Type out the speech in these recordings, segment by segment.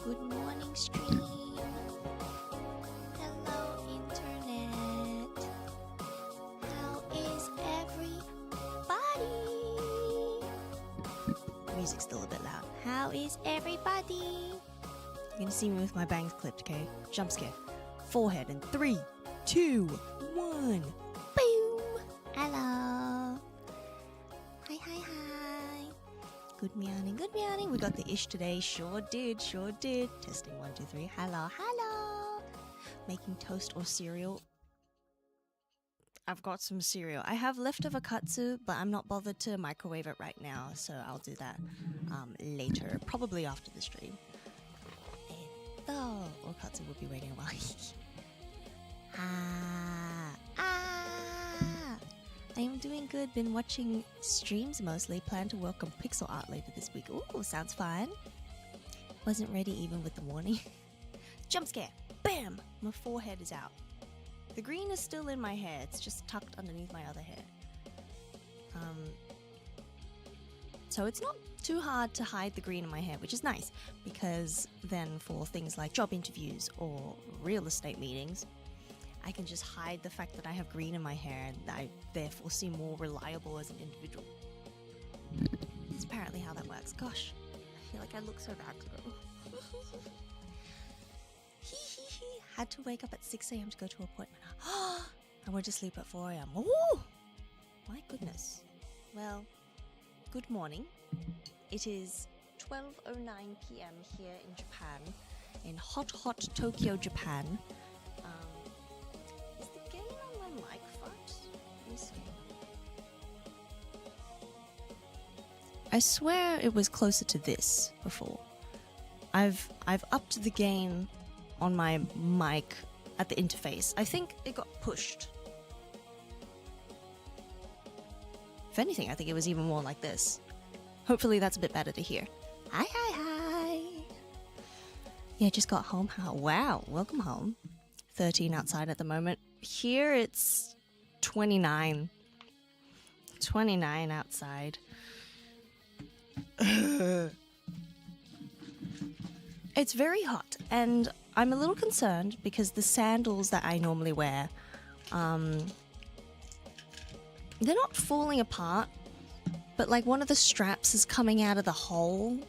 Good morning, stream. Hello, internet. How is everybody? Music's still a bit loud. How is everybody? You're gonna see me with my bangs clipped, okay? Jump scare. Forehead in 3, 2, 1. Boom! Hello. Hi, hi, hi. Good morning, good morning. We got the ish today. Sure did, sure did. Testing 1, 2, 3. Hello, hello. Making toast or cereal. I've got some cereal. I have leftover katsu, but I'm not bothered to microwave it right now, so I'll do that later, probably after the stream. Or katsu will be waiting a while. I am doing good. Been watching streams mostly. Plan to work on pixel art later this week. Ooh, sounds fun. Wasn't ready even with the warning. Jump scare. Bam! My forehead is out. The green is still in my hair. It's just tucked underneath my other hair. So it's not too hard to hide the green in my hair, which is nice, because then for things like job interviews or real estate meetings, I can just hide the fact that I have green in my hair and I therefore seem more reliable as an individual. That's apparently how that works. Gosh, I feel like I look so bad today. Had to wake up at 6 a.m. to go to an appointment. I went to sleep at 4 a.m. Ooh! My goodness. Well, good morning. It is 12:09 p.m. here in Japan, in hot, hot Tokyo, Japan. Is the gain on my mic front? Let me see. I swear it was closer to this before. I've upped the gain on my mic at the interface. I think it got pushed. If anything, I think it was even more like this. Hopefully that's a bit better to hear. Hi, hi, hi. Yeah, just got home. Wow, welcome home. 13 outside at the moment. Here it's 29. 29 outside. It's very hot, and I'm a little concerned because the sandals that I normally wear, they're not falling apart, but like one of the straps is coming out of the hole,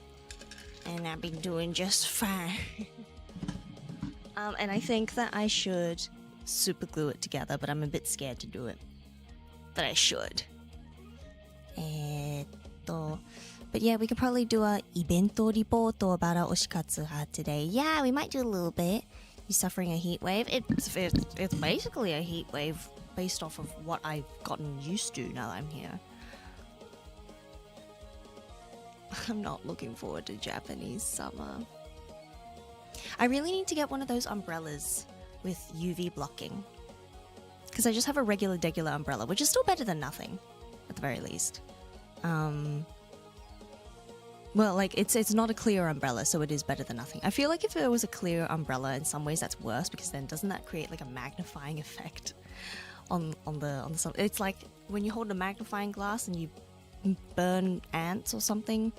and I've been doing just fine. And I think that I should super glue it together, but I'm a bit scared to do it. But I should. But yeah, we could probably do a ibento report about our oshikatsu today. Yeah, we might do a little bit. You're suffering a heat wave. It's basically a heat wave based off of what I've gotten used to now that I'm here. I'm not looking forward to Japanese summer. I really need to get one of those umbrellas with UV blocking. Because I just have a regular umbrella, which is still better than nothing, at the very least. Well, like, it's not a clear umbrella, so it is better than nothing. I feel like if it was a clear umbrella, in some ways that's worse, because then doesn't that create like a magnifying effect on the sun? It's like when you hold a magnifying glass and you burn ants or something.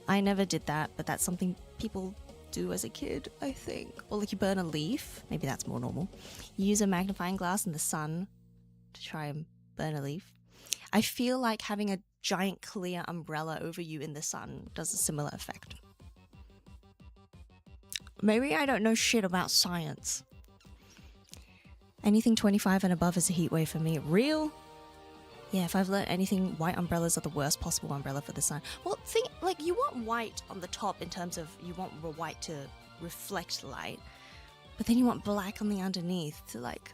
I never did that, but that's something people do as a kid, I think. Or like you burn a leaf, maybe that's more normal. You use a magnifying glass in the sun to try and burn a leaf. I feel like having a giant clear umbrella over you in the sun does a similar effect. Maybe I don't know shit about science. Anything 25 and above is a heat wave for me. Real? Yeah, if I've learned anything, white umbrellas are the worst possible umbrella for the sun. Well, like, you want white on the top in terms of you want white to reflect light, but then you want black on the underneath to, like,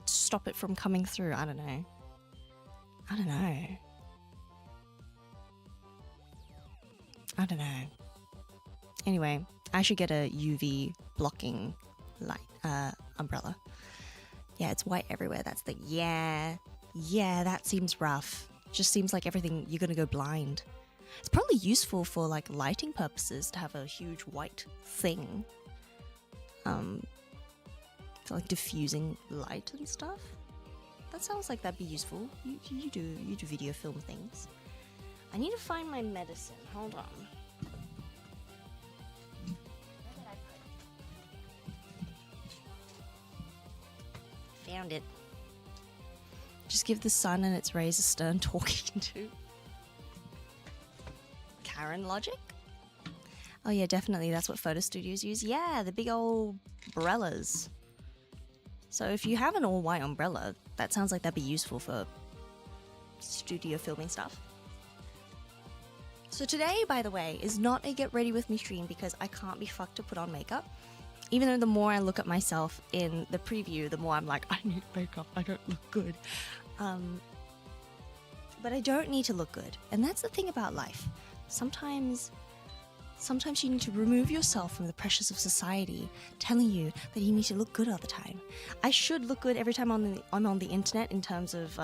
stop it from coming through. I don't know. Anyway, I should get a UV blocking light umbrella. Yeah, it's white everywhere. That's the yeah, that seems rough. Just seems like everything, you're gonna go blind. It's probably useful for like lighting purposes to have a huge white thing. For like diffusing light and stuff. That sounds like that'd be useful. You do video film things. I need to find my medicine. Hold on. found it. Just give the sun and its rays a stern talking to. Karen logic? Oh yeah, definitely. That's what photo studios use. Yeah, the big old umbrellas. So if you have an all-white umbrella, that sounds like that'd be useful for studio filming stuff. So today, by the way, is not a get ready with me stream because I can't be fucked to put on makeup. Even though the more I look at myself in the preview, the more I'm like, I need makeup, I don't look good. But I don't need to look good. And that's the thing about life. Sometimes you need to remove yourself from the pressures of society telling you that you need to look good all the time. I should look good every time I'm on the internet in terms of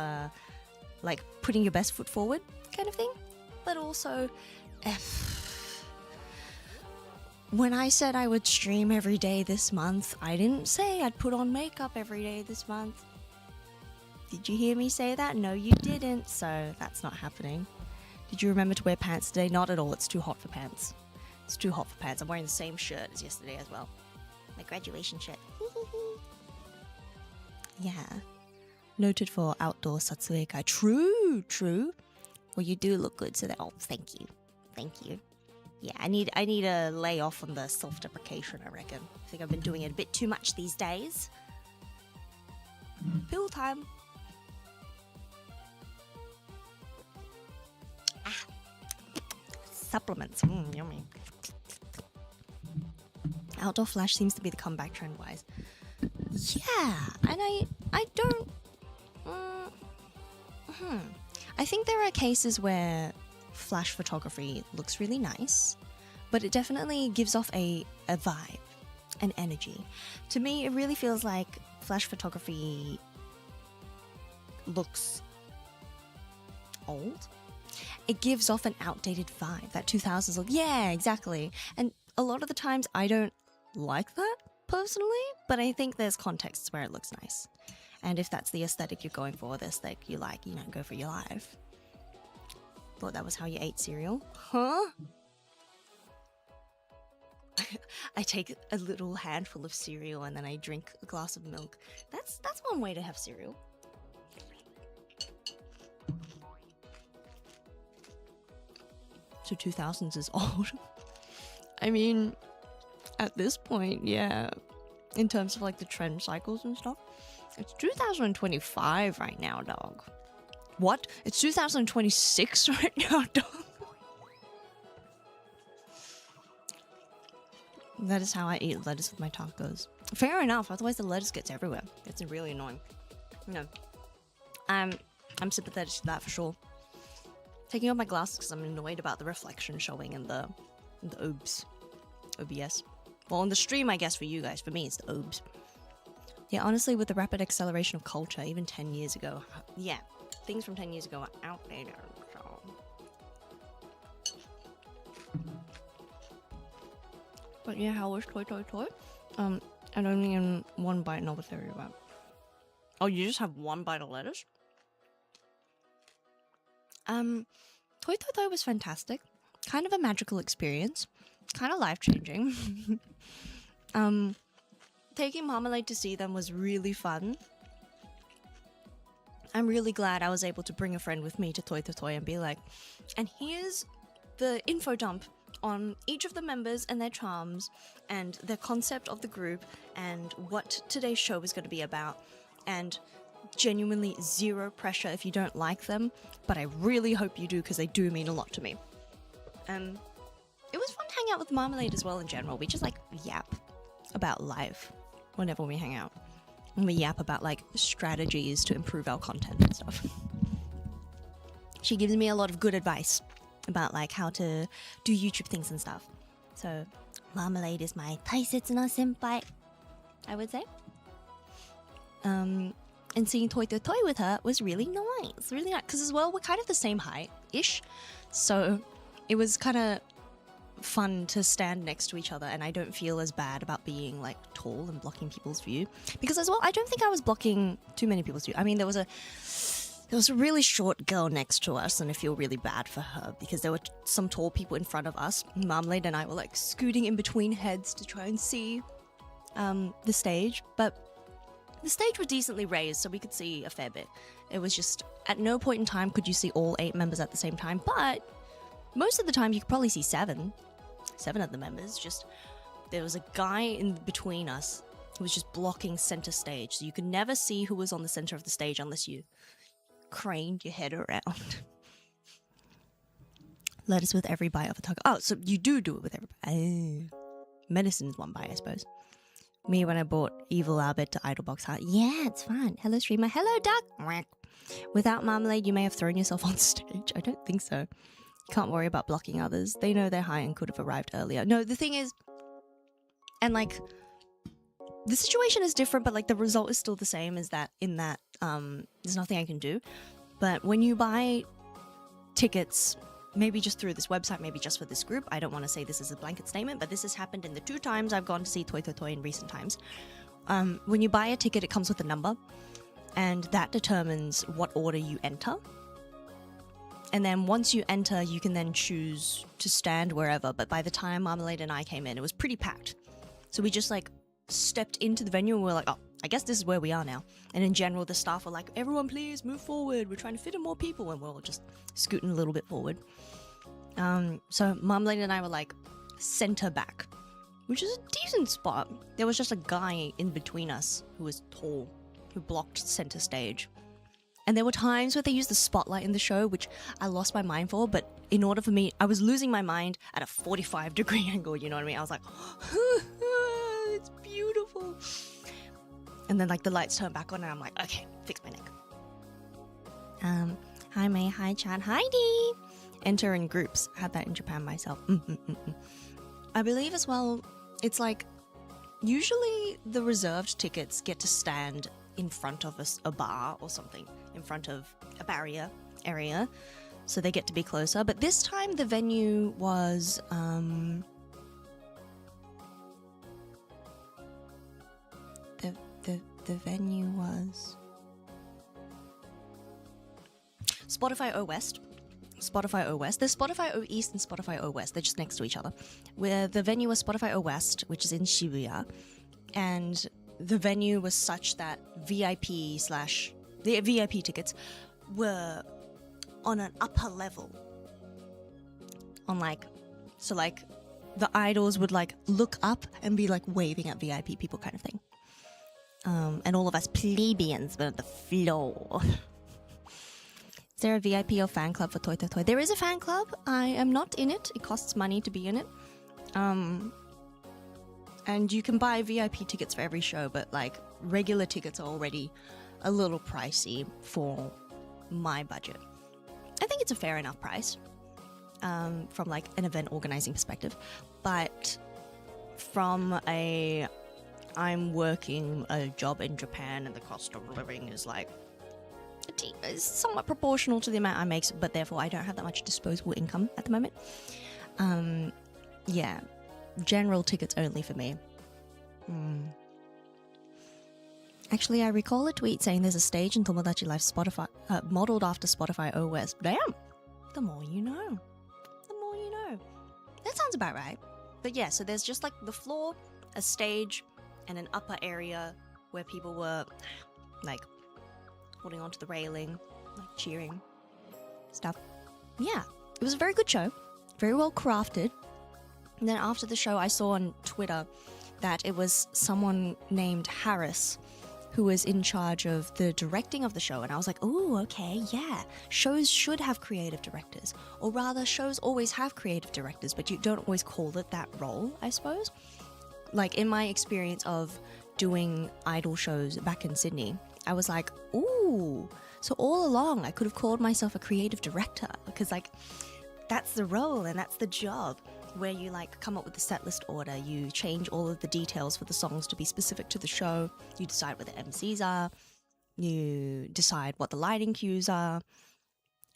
like putting your best foot forward kind of thing. But also, when I said I would stream every day this month, I didn't say I'd put on makeup every day this month. Did you hear me say that? No, you didn't, so that's not happening. Did you remember to wear pants today? Not at all, it's too hot for pants. It's too hot for pants. I'm wearing the same shirt as yesterday as well. My graduation shirt. Yeah. Noted for outdoor satsuekai. True. Well, you do look good, so that. Oh, thank you. Yeah, I need a lay off on the self-deprecation, I reckon. I think I've been doing it a bit too much these days. Pill time. Supplements. Yummy. Outdoor flash seems to be the comeback trend-wise. Yeah, and I don't... I think there are cases where flash photography looks really nice, but it definitely gives off a vibe, an energy. To me, it really feels like flash photography looks old. It gives off an outdated vibe, that 2000s look. Yeah, exactly. And a lot of the times I don't like that personally, but I think there's contexts where it looks nice. And if that's the aesthetic you're going for, the aesthetic you like, go for your life. Thought that was how you ate cereal? Huh? I take a little handful of cereal and then I drink a glass of milk. That's one way to have cereal. So 2000s is old. I mean, at this point, yeah, in terms of like the trend cycles and stuff, it's 2025 right now, dog. What? It's 2026 right now, dog. That is how I eat lettuce with my tacos. Fair enough, otherwise the lettuce gets everywhere. It's really annoying. I'm sympathetic to that for sure. Taking off my glasses because I'm annoyed about the reflection showing in the OBS. Well, on the stream, I guess, for you guys. For me, it's the OBS. Yeah, honestly, with the rapid acceleration of culture, even 10 years ago, yeah, things from 10 years ago are outdated. So. But yeah, how was toy? And only in one bite, not with every bite. Oh, you just have one bite of lettuce? Toy was fantastic. Kind of a magical experience. Kind of life-changing. Taking Marmalade to see them was really fun. I'm really glad I was able to bring a friend with me to Toy and be like, and here's the info dump on each of the members and their charms and the concept of the group and what today's show is going to be about. And genuinely zero pressure if you don't like them, but I really hope you do because they do mean a lot to me. It was fun to hang out with Marmalade as well in general. We just like yap about life whenever we hang out. And we yap about like strategies to improve our content and stuff. She gives me a lot of good advice about like how to do YouTube things and stuff. So Marmalade is my taisetsu na senpai, I would say. And seeing Toy with her was really nice. Really nice. Because as well, we're kind of the same height-ish. So it was kind of fun to stand next to each other and I don't feel as bad about being like tall and blocking people's view. Because as well, I don't think I was blocking too many people's view. I mean, there was a really short girl next to us and I feel really bad for her because there were some tall people in front of us. Marmalade and I were like scooting in between heads to try and see the stage. But The stage was decently raised, so we could see a fair bit. It was just, at no point in time could you see all 8 members at the same time, but most of the time you could probably see 7 of the members. Just, there was a guy in between us who was just blocking center stage, so you could never see who was on the center of the stage unless you craned your head around. Lettuce with every bite of a taco. Oh, so you do it with every bite. Medicine is one bite, I suppose. Me when I bought Evil Albert to Idolbox Heart. Yeah, it's fun. Hello, streamer. Hello, duck. Without marmalade, you may have thrown yourself on stage. I don't think so. Can't worry about blocking others. They know they're high and could have arrived earlier. No, the thing is, and like, the situation is different, but like the result is still the same, is that in that there's nothing I can do. But when you buy tickets, maybe just through this website, maybe just for this group, I don't want to say this is a blanket statement, but this has happened in the 2 times I've gone to see Toy Toy Toy in recent times. When you buy a ticket, it comes with a number, and that determines what order you enter. And then once you enter, you can then choose to stand wherever. But by the time Marmalade and I came in, it was pretty packed. So we just like stepped into the venue and we're like, oh, I guess this is where we are now. And in general, the staff were like, everyone please move forward. We're trying to fit in more people. And we're all just scooting a little bit forward. So Marmalade and I were like center back, which is a decent spot. There was just a guy in between us who was tall, who blocked center stage. And there were times where they used the spotlight in the show, which I lost my mind for, but in order for me, I was losing my mind at a 45-degree angle, you know what I mean? I was like, it's beautiful. And then like the lights turned back on and I'm like, okay, fix my neck. Hi May, hi Chad, hi Dee. Enter in groups. I had that in Japan myself. I believe as well, it's like, usually the reserved tickets get to stand in front of a bar or something, in front of a barrier area, so they get to be closer. But this time the venue was the venue was Spotify O West. Spotify O West. There's Spotify O East and Spotify O West. They're just next to each other. Where the venue was Spotify O West, which is in Shibuya, and the venue was such that the VIP tickets were on an upper level. On like, so like the idols would like look up and be like waving at VIP people kind of thing. And all of us plebeians were at the floor. Is there a VIP or fan club for Toy Toy Toy? There is a fan club. I am not in it. It costs money to be in it. And you can buy VIP tickets for every show, but like regular tickets are already a little pricey for my budget. I think it's a fair enough price from like an event organizing perspective, but from I'm working a job in Japan and the cost of living is like is somewhat proportional to the amount I make, but therefore I don't have that much disposable income at the moment. Yeah, general tickets only for me. Actually, I recall a tweet saying there's a stage in Tomodachi Life Spotify modeled after Spotify O West. Damn, the more you know. The more you know. That sounds about right. But yeah, so there's just like the floor, a stage, and an upper area where people were like holding onto the railing, like cheering stuff. Yeah, it was a very good show, very well crafted. And then after the show, I saw on Twitter that it was someone named Harris who was in charge of the directing of the show. And I was like, oh, okay, yeah. Shows should have creative directors. Or rather, shows always have creative directors, but you don't always call it that role, I suppose. Like, in my experience of doing idol shows back in Sydney, I was like, ooh, so all along I could have called myself a creative director, because like that's the role and that's the job, where you like come up with the set list order, you change all of the details for the songs to be specific to the show, you decide what the MCs are, you decide what the lighting cues are,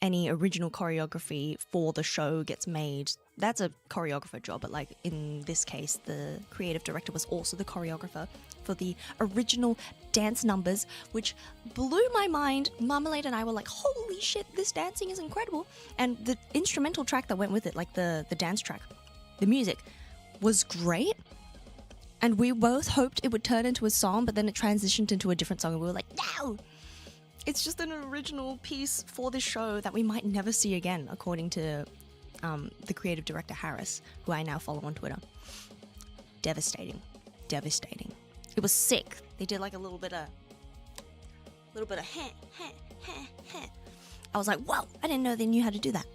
any original choreography for the show gets made. That's a choreographer job, but like in this case, the creative director was also the choreographer for the original dance numbers, which blew my mind. Marmalade and I were like, holy shit, this dancing is incredible. And the instrumental track that went with it, like the dance track, the music was great. And we both hoped it would turn into a song, but then it transitioned into a different song, and we were like, no! It's just an original piece for this show that we might never see again, according to the creative director, Harris, who I now follow on Twitter. Devastating. Devastating. It was sick. They did like a little bit of heh, heh, heh, heh. I was like, whoa, I didn't know they knew how to do that.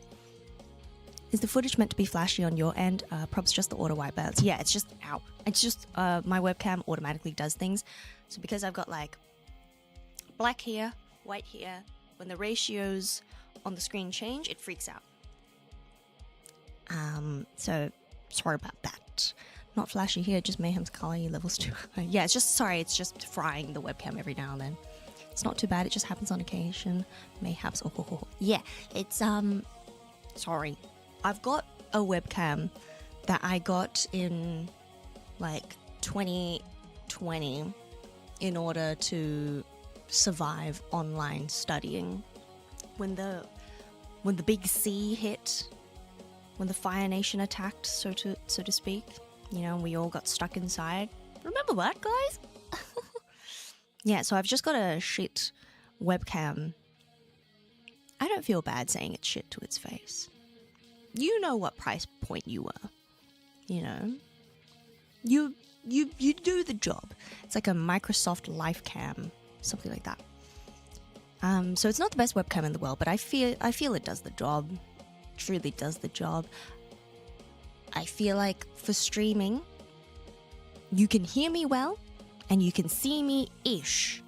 Is the footage meant to be flashy on your end? Props just the auto white balance. Yeah, it's just, ow. It's just, my webcam automatically does things. So because I've got like black here, white here, when the ratios on the screen change, it freaks out. So sorry about that. Not flashy here, just Mayhem's color levels too high. Yeah, it's just frying the webcam every now and then. It's not too bad, it just happens on occasion. Mayhaps, yeah, it's, sorry. I've got a webcam that I got in like 2020 in order to survive online studying. When the big C hit, when the Fire Nation attacked, so to speak, you know, we all got stuck inside. Remember that, guys? Yeah, so I've just got a shit webcam. I don't feel bad saying it's shit to its face. You know what price point you were. You know? You do the job. It's like a Microsoft Life Cam, something like that. So it's not the best webcam in the world, but I feel it does the job. Truly does the job. I feel like for streaming, you can hear me well, and you can see me-ish.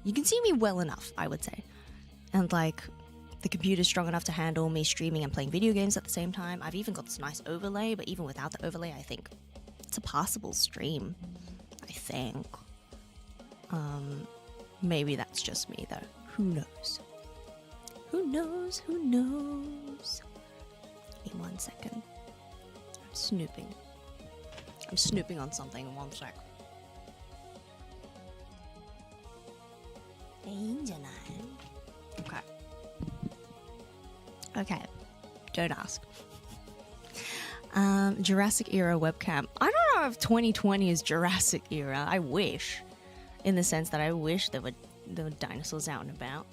You can see me well enough, I would say. And like, the computer's strong enough to handle me streaming and playing video games at the same time. I've even got this nice overlay, but even without the overlay, I think it's a passable stream. I think. Maybe that's just me, though. Who knows? Who knows? Who knows? Give me 1 second. I'm snooping. I'm snooping on something in 1 sec. Okay. Okay. Don't ask. Jurassic era webcam. I don't know if 2020 is Jurassic era. I wish. In the sense that I wish there were dinosaurs out and about.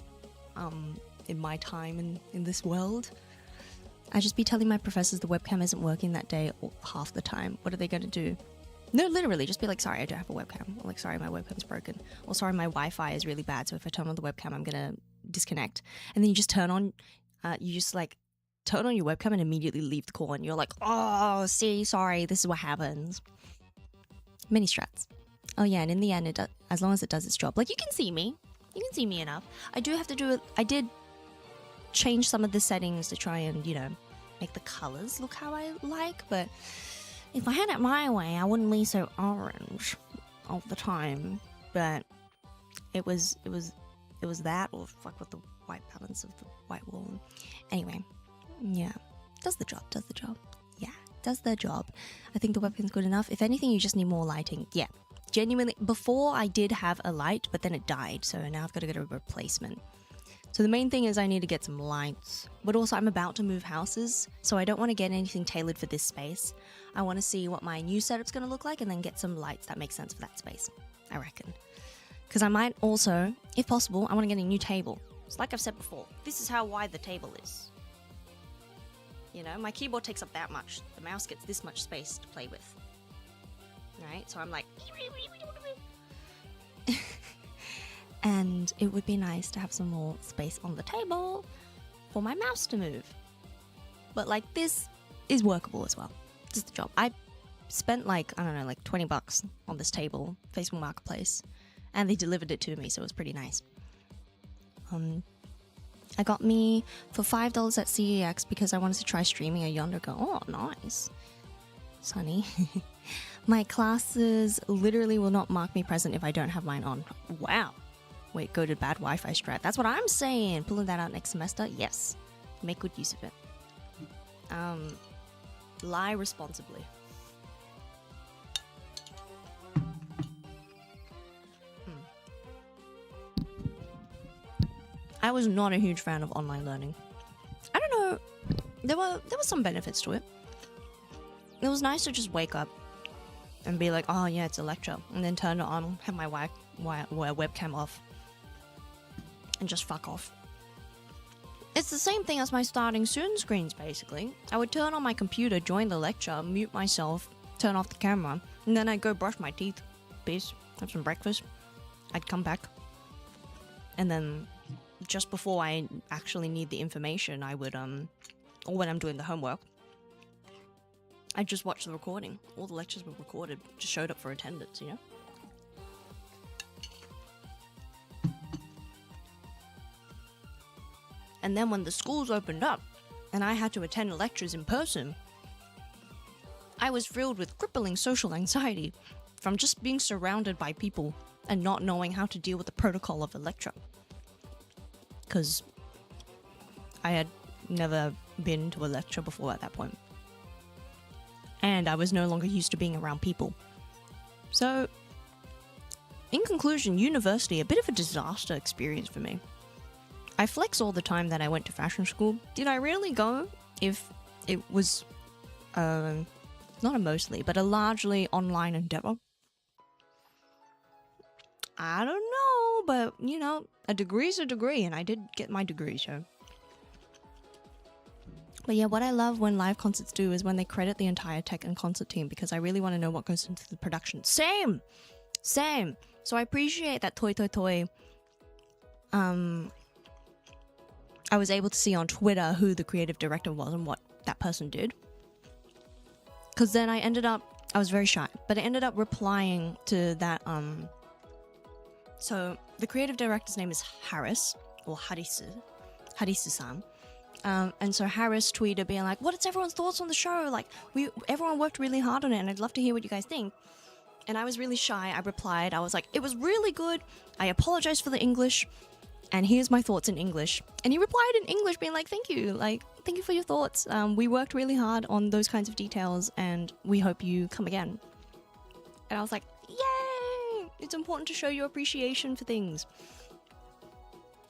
In my time in this world. I just be telling my professors the webcam isn't working that day or half the time. What are they going to do? No, literally, just be like, sorry, I don't have a webcam. Or like, sorry, my webcam's broken. Or sorry, my Wi-Fi is really bad, so if I turn on the webcam, I'm going to disconnect. And then you just turn on your webcam and immediately leave the call, and you're like, oh, see, sorry, this is what happens. Mini strats. Oh yeah, and in the end, as long as it does its job. Like, you can see me. You can see me enough. I do have to do it. I did change some of the settings to try and, you know, make the colors look how I like, but if I had it my way, I wouldn't be so orange all the time. But it was that, or fuck with the white balance of the white wall. Anyway, yeah, does the job. Yeah, does the job. I think the webcam's good enough. If anything, you just need more lighting. Yeah, genuinely. Before I did have a light, but then it died, so now I've got to get a replacement. So the main thing is I need to get some lights, but also I'm about to move houses, so I don't want to get anything tailored for this space. I want to see what my new setup's going to look like and then get some lights that make sense for that space, I reckon. Because I might also, if possible, I want to get a new table. It's like I've said before, this is how wide the table is. You know, my keyboard takes up that much. The mouse gets this much space to play with. Right? So I'm like... And it would be nice to have some more space on the table for my mouse to move. But like, this is workable as well. Just the job. I spent like, I don't know, like 20 bucks on this table, Facebook Marketplace, and they delivered it to me, so it was pretty nice. I got me for $5 at CEX because I wanted to try streaming a yonder go. Oh, nice. Sunny. My classes literally will not mark me present if I don't have mine on. Wow. Wait, go to bad Wi-Fi strat. That's what I'm saying. Pulling that out next semester? Yes. Make good use of it. Lie responsibly. I was not a huge fan of online learning. I don't know. There were some benefits to it. It was nice to just wake up and be like, oh yeah, it's a lecture, and then turn it on, have my webcam off, and just fuck off. It's the same thing as my starting soon screens, basically. I would turn on my computer, join the lecture, mute myself, turn off the camera, and then I'd go brush my teeth, peace, have some breakfast. I'd come back, and then just before I actually need the information, I would, or when I'm doing the homework, I just watched the recording. All the lectures were recorded, just showed up for attendance, you know? And then when the schools opened up, and I had to attend lectures in person, I was filled with crippling social anxiety from just being surrounded by people and not knowing how to deal with the protocol of a lecture. Because I had never been to a lecture before at that point. And I was no longer used to being around people. So, in conclusion, university, a bit of a disaster experience for me. I flex all the time that I went to fashion school. Did I really go if it was, not a mostly, but a largely online endeavor? I don't know, but, you know, a degree's a degree, and I did get my degree, so. But yeah, what I love when live concerts do is when they credit the entire tech and concert team, because I really want to know what goes into the production. Same! So I appreciate that Toi Toi Toi, I was able to see on Twitter who the creative director was and what that person did. Because then I was very shy, but I ended up replying to that, so the creative director's name is Harris, or Harisu-san. And so Harris tweeted being like, what is everyone's thoughts on the show? Like, everyone worked really hard on it, and I'd love to hear what you guys think. And I was really shy. I replied, I was like, it was really good. I apologize for the English. And here's my thoughts in English. And he replied in English being like, thank you for your thoughts. We worked really hard on those kinds of details, and we hope you come again. And I was like, yay! It's important to show your appreciation for things.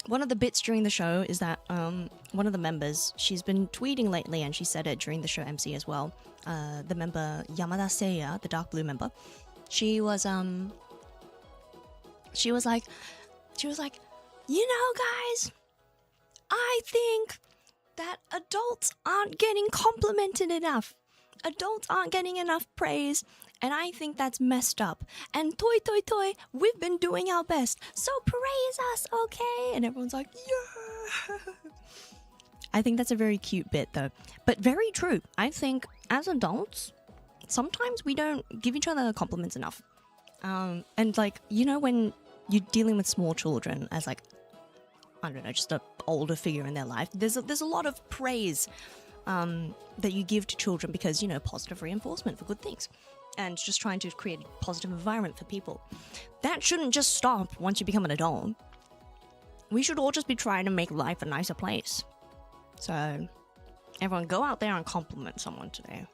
One of the bits during the show is that one of the members, she's been tweeting lately, and she said it during the show MC as well. The member Yamada Seiya, the dark blue member, she was like, you know, guys, I think that adults aren't getting complimented enough. Adults aren't getting enough praise, and I think that's messed up. And Toi Toi Toi, we've been doing our best, so praise us, okay? And everyone's like, yeah. I think that's a very cute bit, though. But very true. I think as adults, sometimes we don't give each other compliments enough. And like, you know, when you're dealing with small children as like, I don't know, just an older figure in their life, there's a lot of praise that you give to children because, you know, positive reinforcement for good things and just trying to create a positive environment for people. That shouldn't just stop once you become an adult. We should all just be trying to make life a nicer place. So, everyone go out there and compliment someone today.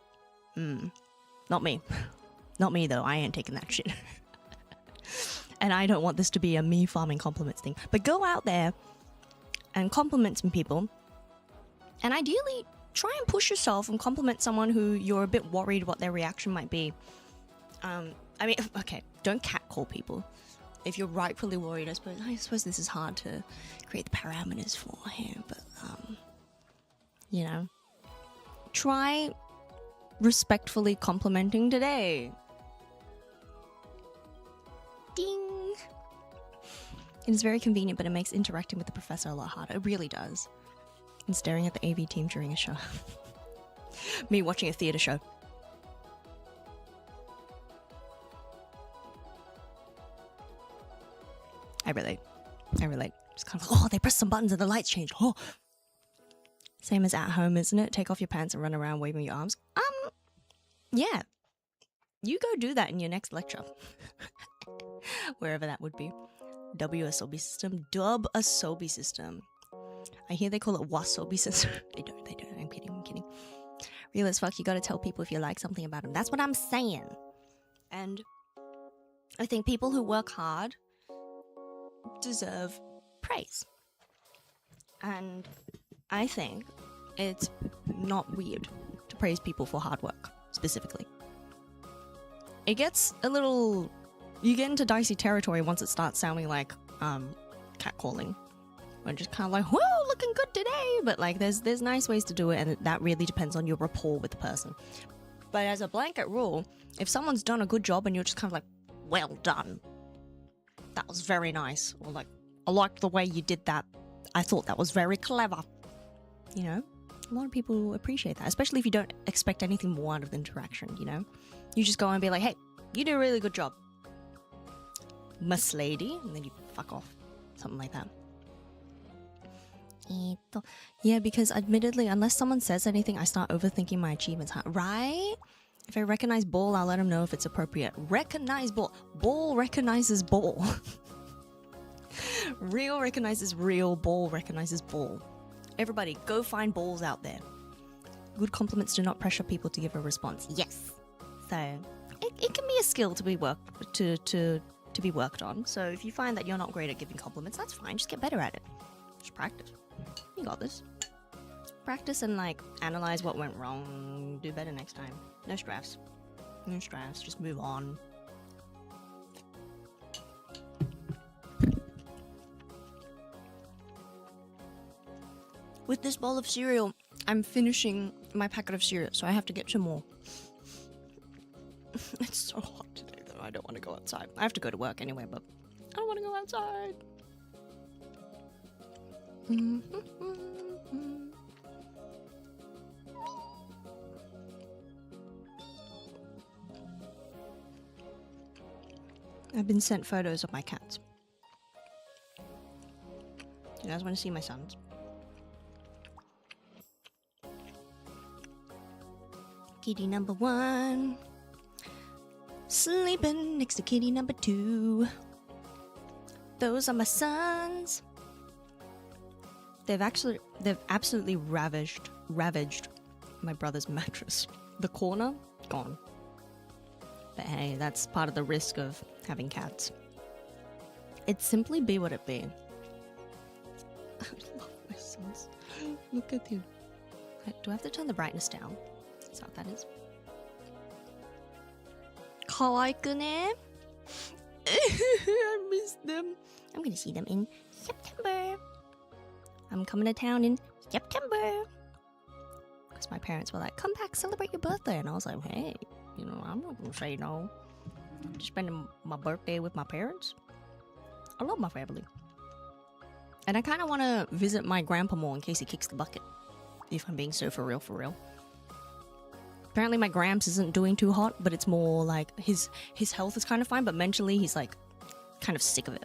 Not me. Not me, though. I ain't taking that shit. And I don't want this to be a me farming compliments thing. But go out there and compliment some people. And ideally, try and push yourself and compliment someone who you're a bit worried what their reaction might be. I mean, okay, don't catcall people. If you're rightfully worried, I suppose this is hard to create the parameters for here. But, you know, try respectfully complimenting today. Ding! It is very convenient, but it makes interacting with the professor a lot harder. It really does. And staring at the AV team during a show. Me watching a theatre show. I relate. Just kind of like, oh, they press some buttons and the lights change. Oh. Same as at home, isn't it? Take off your pants and run around waving your arms. Yeah. You go do that in your next lecture. Wherever that would be. W-Asobi system. Dub-Asobi system. I hear they call it wasobi system. They don't. I'm kidding. Real as fuck, you gotta tell people if you like something about them. That's what I'm saying. And I think people who work hard deserve praise. And I think it's not weird to praise people for hard work, specifically. it gets a little... You get into dicey territory once it starts sounding like catcalling. Or just kind of like, whoa, looking good today! But like, there's nice ways to do it, and that really depends on your rapport with the person. But as a blanket rule, if someone's done a good job and you're just kind of like, well done, that was very nice, or like, I liked the way you did that, I thought that was very clever. You know, a lot of people appreciate that, especially if you don't expect anything more out of the interaction, you know? You just go and be like, hey, you did a really good job, Miss Lady, and then you fuck off. Something like that. Yeah, because admittedly, unless someone says anything, I start overthinking my achievements, huh? Right? If I recognize ball, I'll let them know if it's appropriate. Recognize ball. Ball recognizes ball. Real recognizes real. Ball recognizes ball. Everybody, go find balls out there. Good compliments do not pressure people to give a response. Yes. So, it can be a skill to be worked to be worked on. So if you find that you're not great at giving compliments, that's fine. Just get better at it. Just practice. You got this. Practice and like analyze what went wrong. Do better next time. No stress. No stress. Just move on. With this bowl of cereal, I'm finishing my packet of cereal, so I have to get some more. It's so hot today, though. I don't want to go outside. I have to go to work anyway, but I don't want to go outside. I've been sent photos of my cats. You guys want to see my sons? Kitty number 1 sleeping next to kitty number 2. Those are my sons. They've absolutely ravaged my brother's mattress. The corner, gone. But hey, that's part of the risk of having cats. It simply be what it be. I love my sons. Look at you. Do I have to turn the brightness down? Is that what that is? Kawaii-kune? I miss them. I'm gonna see them in September. I'm coming to town in September. Because my parents were like, come back, celebrate your birthday. And I was like, hey, you know, I'm not gonna say no. I'm just spending my birthday with my parents. I love my family. And I kind of want to visit my grandpa more in case he kicks the bucket. If I'm being so for real, for real. Apparently my Gramps isn't doing too hot, but it's more like his health is kind of fine, but mentally he's like kind of sick of it.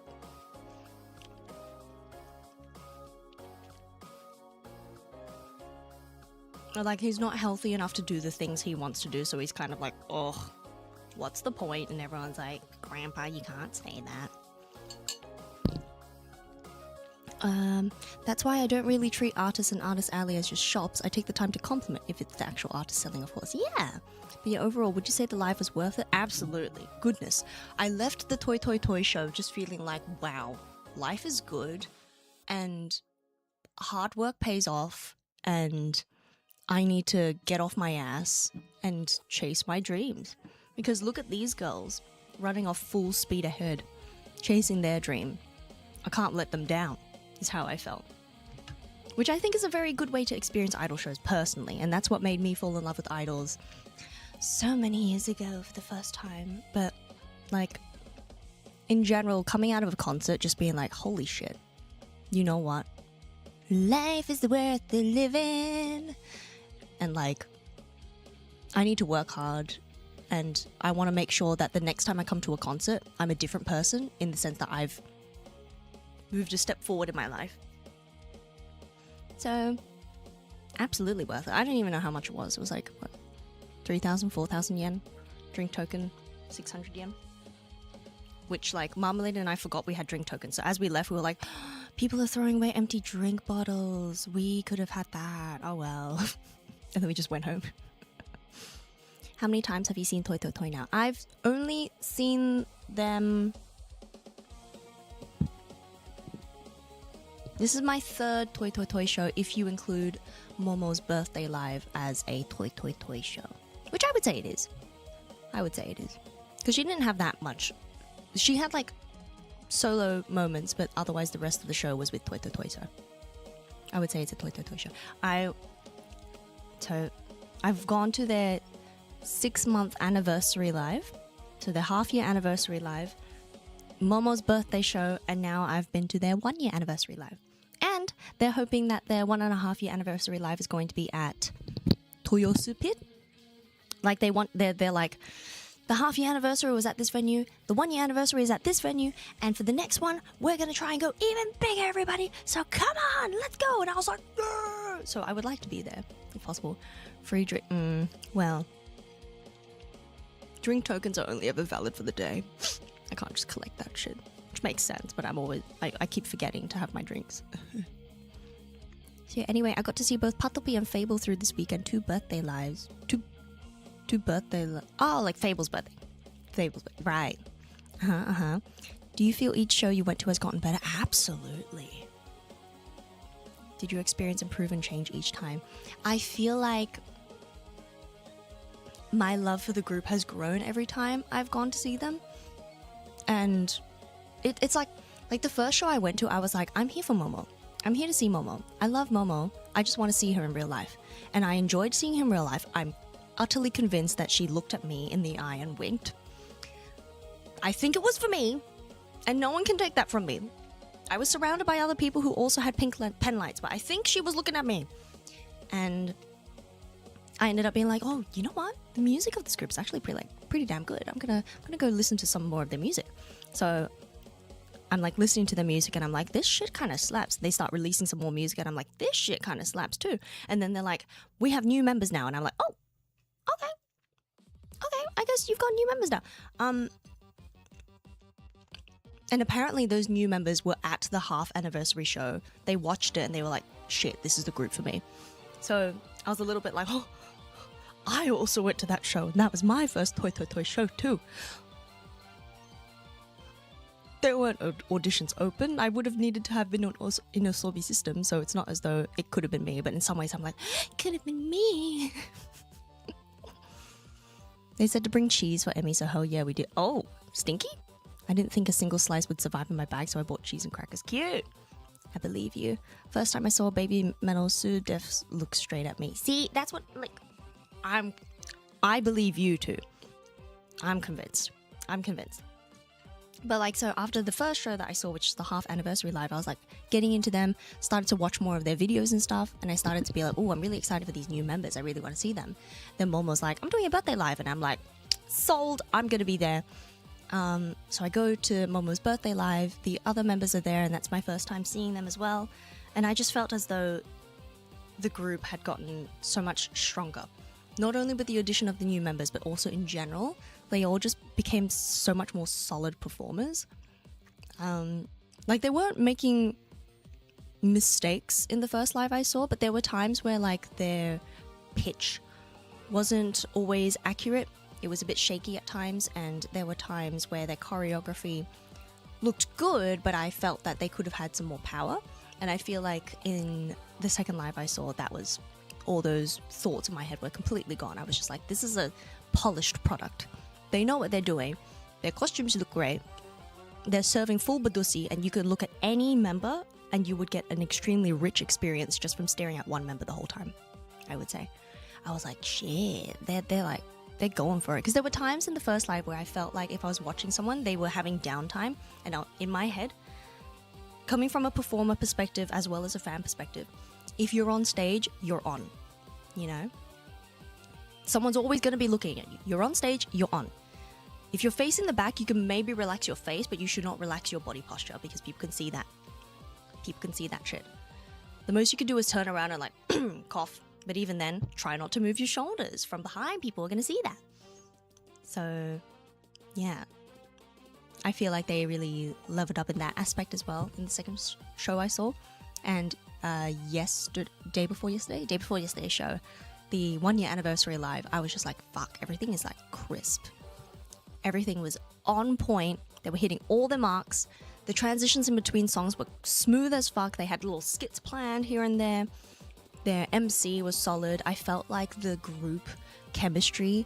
Or like he's not healthy enough to do the things he wants to do, so he's kind of like, oh, what's the point? And everyone's like, Grandpa, you can't say that. That's why I don't really treat artists and Artist Alley as just shops. I take the time to compliment if it's the actual artist selling, of course. Yeah. But yeah, overall, would you say the life was worth it? Absolutely. Goodness. I left the Toy show just feeling like, wow, life is good and hard work pays off and I need to get off my ass and chase my dreams. Because look at these girls running off full speed ahead, chasing their dream. I can't let them down. Is how I felt. Which I think is a very good way to experience idol shows personally, and that's what made me fall in love with idols so many years ago for the first time. But like in general, coming out of a concert just being like, holy shit, you know what? Life is worth the living. And like, I need to work hard and I want to make sure that the next time I come to a concert, I'm a different person in the sense that I've moved a step forward in my life. So, absolutely worth it. I don't even know how much it was. It was like, what, 3,000, 4,000 yen? Drink token, 600 yen? Which, like, Marmalade and I forgot we had drink tokens. So as we left, we were like, people are throwing away empty drink bottles. We could have had that. Oh, well. And then we just went home. How many times have you seen Toy now? I've only seen them... This is my third Toy show if you include Momo's birthday live as a Toy show. Which I would say it is. I would say it is. because she didn't have that much. She had like solo moments, but otherwise the rest of the show was with Toi Toi Toi. So I would say it's a Toi Toi Toi show. I've gone to their 6-month anniversary live, so their half-year anniversary live, Momo's birthday show, and now I've been to their 1-year anniversary live. And they're hoping that their 1.5-year anniversary live is going to be at Toyosu Pit. Like they're like, the half-year anniversary was at this venue, the 1-year anniversary is at this venue, and for the next one, we're going to try and go even bigger, everybody. So come on, let's go. And I was like, no. So I would like to be there, if possible. Free drink. Well, drink tokens are only ever valid for the day. I can't just collect that shit. Which makes sense, but I keep forgetting to have my drinks. So yeah, anyway, I got to see both Patopi and Fable through this weekend. 2 birthday lives. Oh, like Fable's birthday. Right. Do you feel each show you went to has gotten better? Absolutely. Did you experience improve and change each time? I feel like my love for the group has grown every time I've gone to see them. And it's like the first show I went to, I was like, I'm here for Momo. I'm here to see Momo. I love Momo. I just want to see her in real life. And I enjoyed seeing her in real life. I'm utterly convinced that she looked at me in the eye and winked. I think it was for me, and no one can take that from me. I was surrounded by other people who also had pink pen lights, but I think she was looking at me. And I ended up being like, oh, you know what? The music of this group is actually pretty damn good. I'm gonna go listen to some more of their music. So I'm like listening to their music and I'm like, this shit kind of slaps. They start releasing some more music and I'm like, this shit kind of slaps too. And then they're like, we have new members now. And I'm like, oh, okay, I guess you've got new members now. And apparently those new members were at the half anniversary show. They watched it and they were like, shit, this is the group for me. So I was a little bit like, oh, I also went to that show and that was my first Toi Toi Toi show too. There weren't auditions open. I would have needed to have been in a Sobi system, so it's not as though it could have been me, but in some ways I'm like, it could have been me. They said to bring cheese for Emmy, so hell yeah, we did. Oh, stinky? I didn't think a single slice would survive in my bag, so I bought cheese and crackers. Cute. I believe you. First time I saw Baby Metal, Sue Def look straight at me. See, that's what, like, I believe you too. I'm convinced. But like, so after the first show that I saw, which is the half anniversary live, I was like getting into them, started to watch more of their videos and stuff, and I started to be like, oh, I'm really excited for these new members. I really want to see them. Then Mom was like, I'm doing a birthday live, and I'm like, sold, I'm going to be there. So I go to Momo's birthday live, the other members are there, and that's my first time seeing them as well. And I just felt as though the group had gotten so much stronger. Not only with the addition of the new members, but also in general. They all just became so much more solid performers. Like, they weren't making mistakes in the first live I saw, but there were times where, like, their pitch wasn't always accurate. It was a bit shaky at times, and there were times where their choreography looked good, but I felt that they could have had some more power. And I feel like in the second live I saw, that was all those thoughts in my head were completely gone. I was just like, this is a polished product. They know what they're doing. Their costumes look great. They're serving full badusi, and you could look at any member and you would get an extremely rich experience just from staring at one member the whole time, I would say. I was like, shit, they're going for it. Because there were times in the first live where I felt like if I was watching someone, they were having downtime. And in my head, coming from a performer perspective as well as a fan perspective, if you're on stage, you're on, you know? Someone's always going to be looking at you. You're on stage, you're on. If you're facing the back, you can maybe relax your face, but you should not relax your body posture because people can see that. People can see that shit. The most you can do is turn around and like, cough. But even then, try not to move your shoulders. From behind, people are going to see that. So, yeah. I feel like they really leveled up in that aspect as well in the second show I saw. And day before yesterday's show, the 1-year anniversary live, I was just like, fuck, everything is like crisp. Everything was on point. They were hitting all their marks. The transitions in between songs were smooth as fuck. They had little skits planned here and there. Their MC was solid. I felt like the group chemistry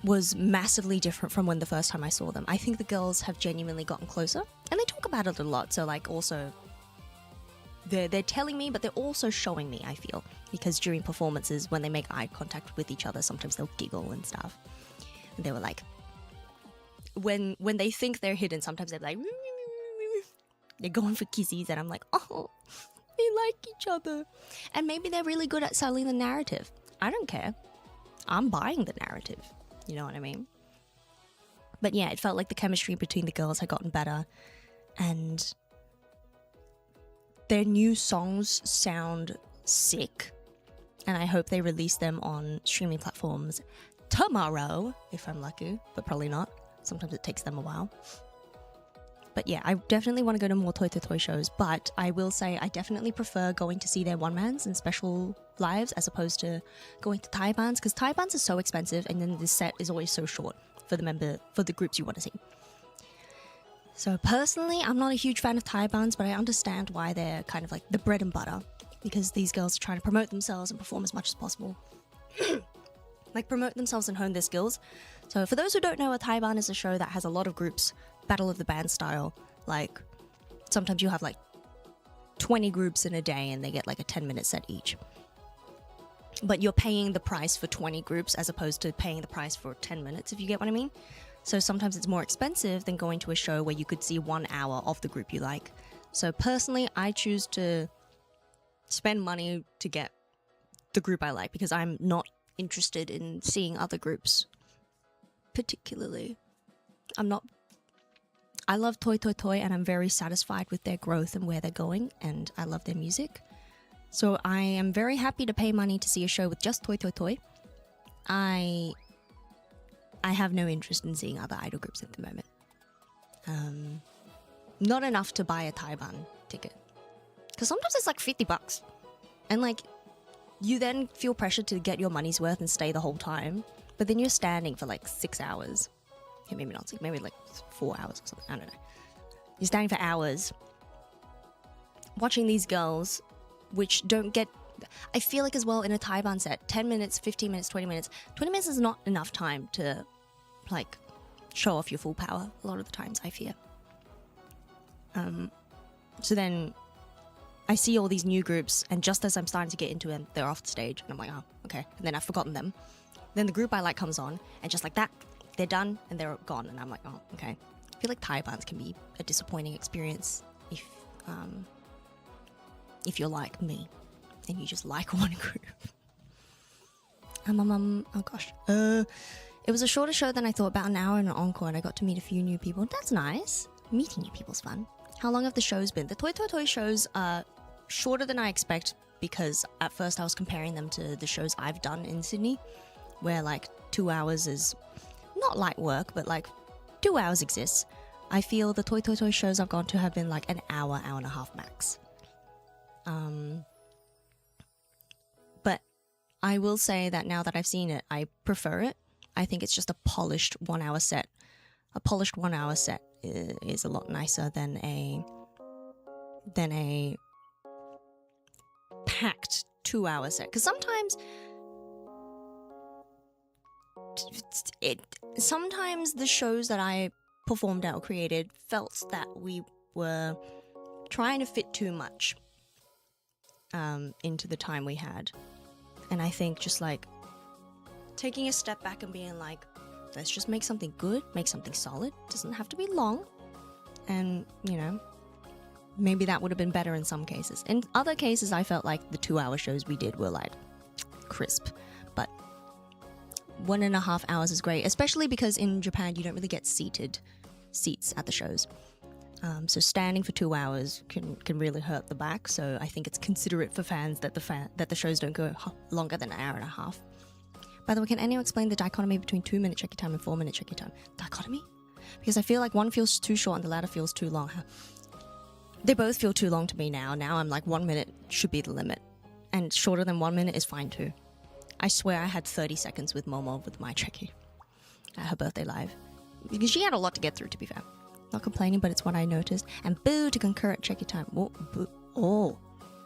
was massively different from when the first time I saw them. I think the girls have genuinely gotten closer, and they talk about it a lot. So like also, they're telling me, but they're also showing me, I feel, because during performances, when they make eye contact with each other, sometimes they'll giggle and stuff. And they were like, when they think they're hidden, sometimes they're like, they're going for kisses, and I'm like, oh, they like each other. And maybe they're really good at selling the narrative. I don't care. I'm buying the narrative. You know what I mean? But yeah, it felt like the chemistry between the girls had gotten better, and their new songs sound sick, and I hope they release them on streaming platforms tomorrow, if I'm lucky, but probably not. Sometimes it takes them a while. But yeah, I definitely want to go to more Toy Toy shows, but I will say I definitely prefer going to see their one-mans and special lives as opposed to going to Thai bands, because Thai bands are so expensive, and then the set is always so short for the groups you want to see. So personally, I'm not a huge fan of Thai bands, but I understand why they're kind of like the bread and butter, because these girls are trying to promote themselves and perform as much as possible. Like promote themselves and hone their skills. So for those who don't know, a Thai band is a show that has a lot of groups, battle of the band style. Like sometimes you have like 20 groups in a day and they get like a 10-minute set each. But you're paying the price for 20 groups as opposed to paying the price for 10 minutes, if you get what I mean. So sometimes it's more expensive than going to a show where you could see 1 hour of the group you like. So personally, I choose to spend money to get the group I like, because I'm not interested in seeing other groups particularly. I love Toy Toy Toy, and I'm very satisfied with their growth and where they're going, and I love their music. So I am very happy to pay money to see a show with just Toy Toy Toy. I have no interest in seeing other idol groups at the moment. Not enough to buy a Thai band ticket, because sometimes it's like $50, and like you then feel pressure to get your money's worth and stay the whole time, but then you're standing for like 6 hours. Okay, maybe not 6, maybe like 4 hours or something, I don't know. You're standing for hours watching these girls, which don't get... I feel like as well in a Thai band set, 10 minutes, 15 minutes, 20 minutes. 20 minutes is not enough time to like show off your full power a lot of the times, I fear. So then I see all these new groups, and just as I'm starting to get into it, they're off the stage, and I'm like, oh, okay. And then I've forgotten them. Then the group I like comes on, and just like that, they're done, and they're gone, and I'm like, oh, okay. I feel like Thai bands can be a disappointing experience if you're like me, and you just like one group. Oh gosh. It was a shorter show than I thought, about an hour and an encore, and I got to meet a few new people. That's nice. Meeting new people's fun. How long have the shows been? The Toy Toy Toy shows are shorter than I expect, because at first I was comparing them to the shows I've done in Sydney, where like 2 hours is not light work, but like 2 hours exists. I feel the Toy Toy Toy shows I've gone to have been like an hour, hour and a half max. But I will say that now that I've seen it, I prefer it. I think it's just a polished 1 hour set. A polished 1 hour set is a lot nicer than a packed 2 hour set. Because sometimes the shows that I performed at or created felt that we were trying to fit too much into the time we had. And I think just like taking a step back and being like, let's just make something good, make something solid. Doesn't have to be long. And, you know, maybe that would have been better in some cases. In other cases, I felt like the 2 hour shows we did were like crisp. But 1.5 hours is great, especially because in Japan you don't really get seats at the shows. So standing for 2 hours can really hurt the back. So I think it's considerate for fans that the shows don't go longer than an hour and a half. By the way, can anyone explain the dichotomy between 2-minute check-in time and 4-minute check-in time? Dichotomy? Because I feel like one feels too short and the latter feels too long. They both feel too long to me now. Now I'm like 1 minute should be the limit. And shorter than 1 minute is fine too. I swear I had 30 seconds with Momo with my check-in at her birthday live. Because she had a lot to get through, to be fair. Not complaining, but it's what I noticed. And boo to concurrent check-in time. Oh, boo. Oh.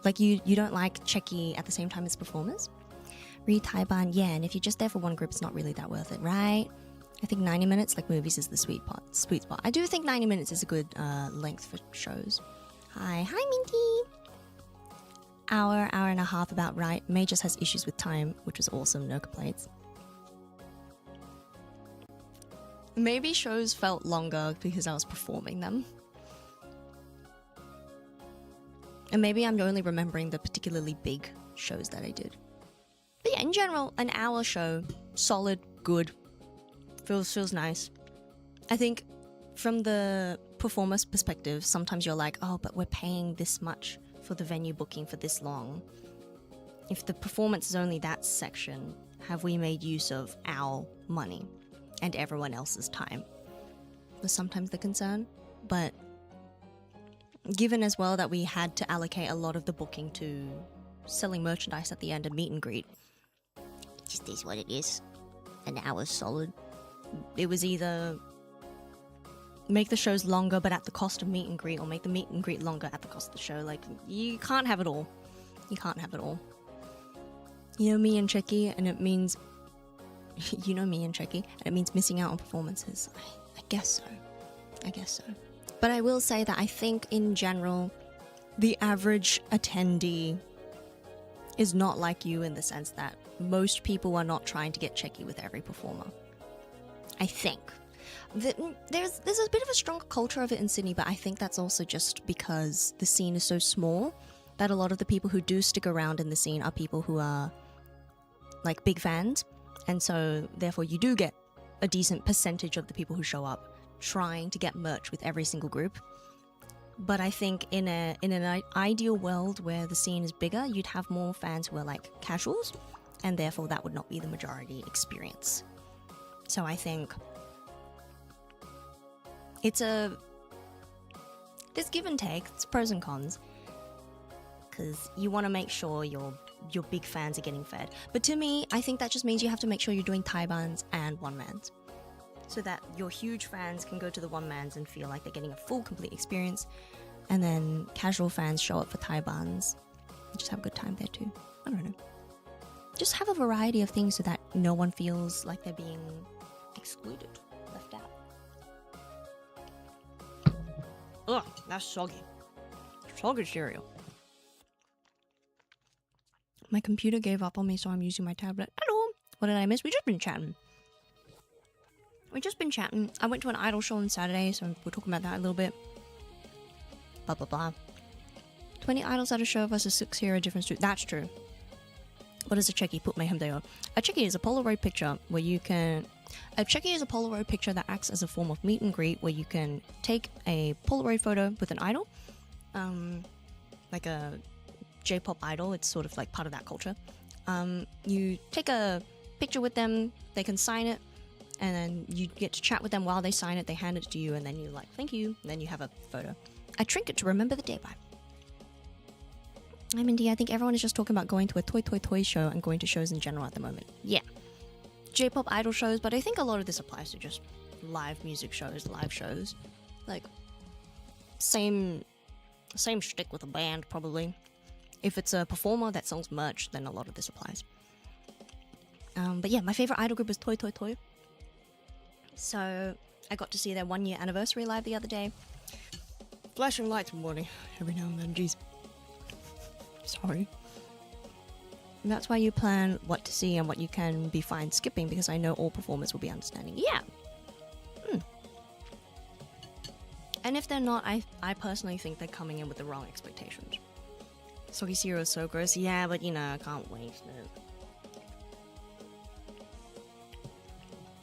Like you don't like check-in at the same time as performers? Re Thai band, yeah, and if you're just there for one group, it's not really that worth it, right? I think 90 minutes, like movies, is the sweet spot. I do think 90 minutes is a good length for shows. Hi Minty! Hour and a half about right. May just has issues with time, which was awesome, no complaints. Maybe shows felt longer because I was performing them. And maybe I'm only remembering the particularly big shows that I did. But yeah, in general, an hour show, solid, good, feels nice. I think from the performer's perspective, sometimes you're like, oh, but we're paying this much for the venue booking for this long. If the performance is only that section, have we made use of our money and everyone else's time? Was sometimes the concern, but given as well that we had to allocate a lot of the booking to selling merchandise at the end and meet and greet, it just is what it is. An hour's solid. It was either make the shows longer but at the cost of meet and greet, or make the meet and greet longer at the cost of the show. Like, you can't have it all. You can't have it all. You know me and Checky, and it means... you know me and Checky, and it means missing out on performances. I guess so. But I will say that I think, in general, the average attendee is not like you in the sense that most people are not trying to get Checky with every performer. I think. There's a bit of a stronger culture of it in Sydney, but I think that's also just because the scene is so small that a lot of the people who do stick around in the scene are people who are like big fans, and so therefore you do get a decent percentage of the people who show up trying to get merch with every single group. But I think in an ideal world where the scene is bigger, you'd have more fans who are like casuals, and therefore that would not be the majority experience. So I think there's give and take, it's pros and cons, because you want to make sure your big fans are getting fed. But to me, I think that just means you have to make sure you're doing taibans and one-mans, so that your huge fans can go to the one-mans and feel like they're getting a full, complete experience, and then casual fans show up for taibans and just have a good time there too. I don't know. Just have a variety of things so that no one feels like they're being excluded, left out. Ugh, that's soggy. Soggy cereal. My computer gave up on me, so I'm using my tablet. Hello! What did I miss? We've just been chatting. I went to an idol show on Saturday, so we're talking about that a little bit. Blah, blah, blah. 20 idols at a show versus 6 here are different. That's true. What is a Checky? Put mayhem day on. A Checky is a Polaroid picture where you can... A Checky is a Polaroid picture that acts as a form of meet and greet where you can take a Polaroid photo with an idol. Like a J-pop idol. It's sort of like part of that culture. You take a picture with them, they can sign it, and then you get to chat with them while they sign it, they hand it to you, and then you're like, thank you, and then you have a photo. A trinket to remember the day by. I'm Indy. I think everyone is just talking about going to a toy show and going to shows in general at the moment. Yeah. J-pop idol shows, but I think a lot of this applies to just live music shows, live shows. Like, same shtick with a band, probably. If it's a performer that sells merch, then a lot of this applies. But yeah, my favorite idol group is Toy. So, I got to see their 1-year anniversary live the other day. Flashing lights morning, every now and then, jeez. Sorry. And that's why you plan what to see and what you can be fine skipping, because I know all performers will be understanding. Yeah! And if they're not, I personally think they're coming in with the wrong expectations. Soggy cereal is so gross. Yeah, but you know, I can't waste it.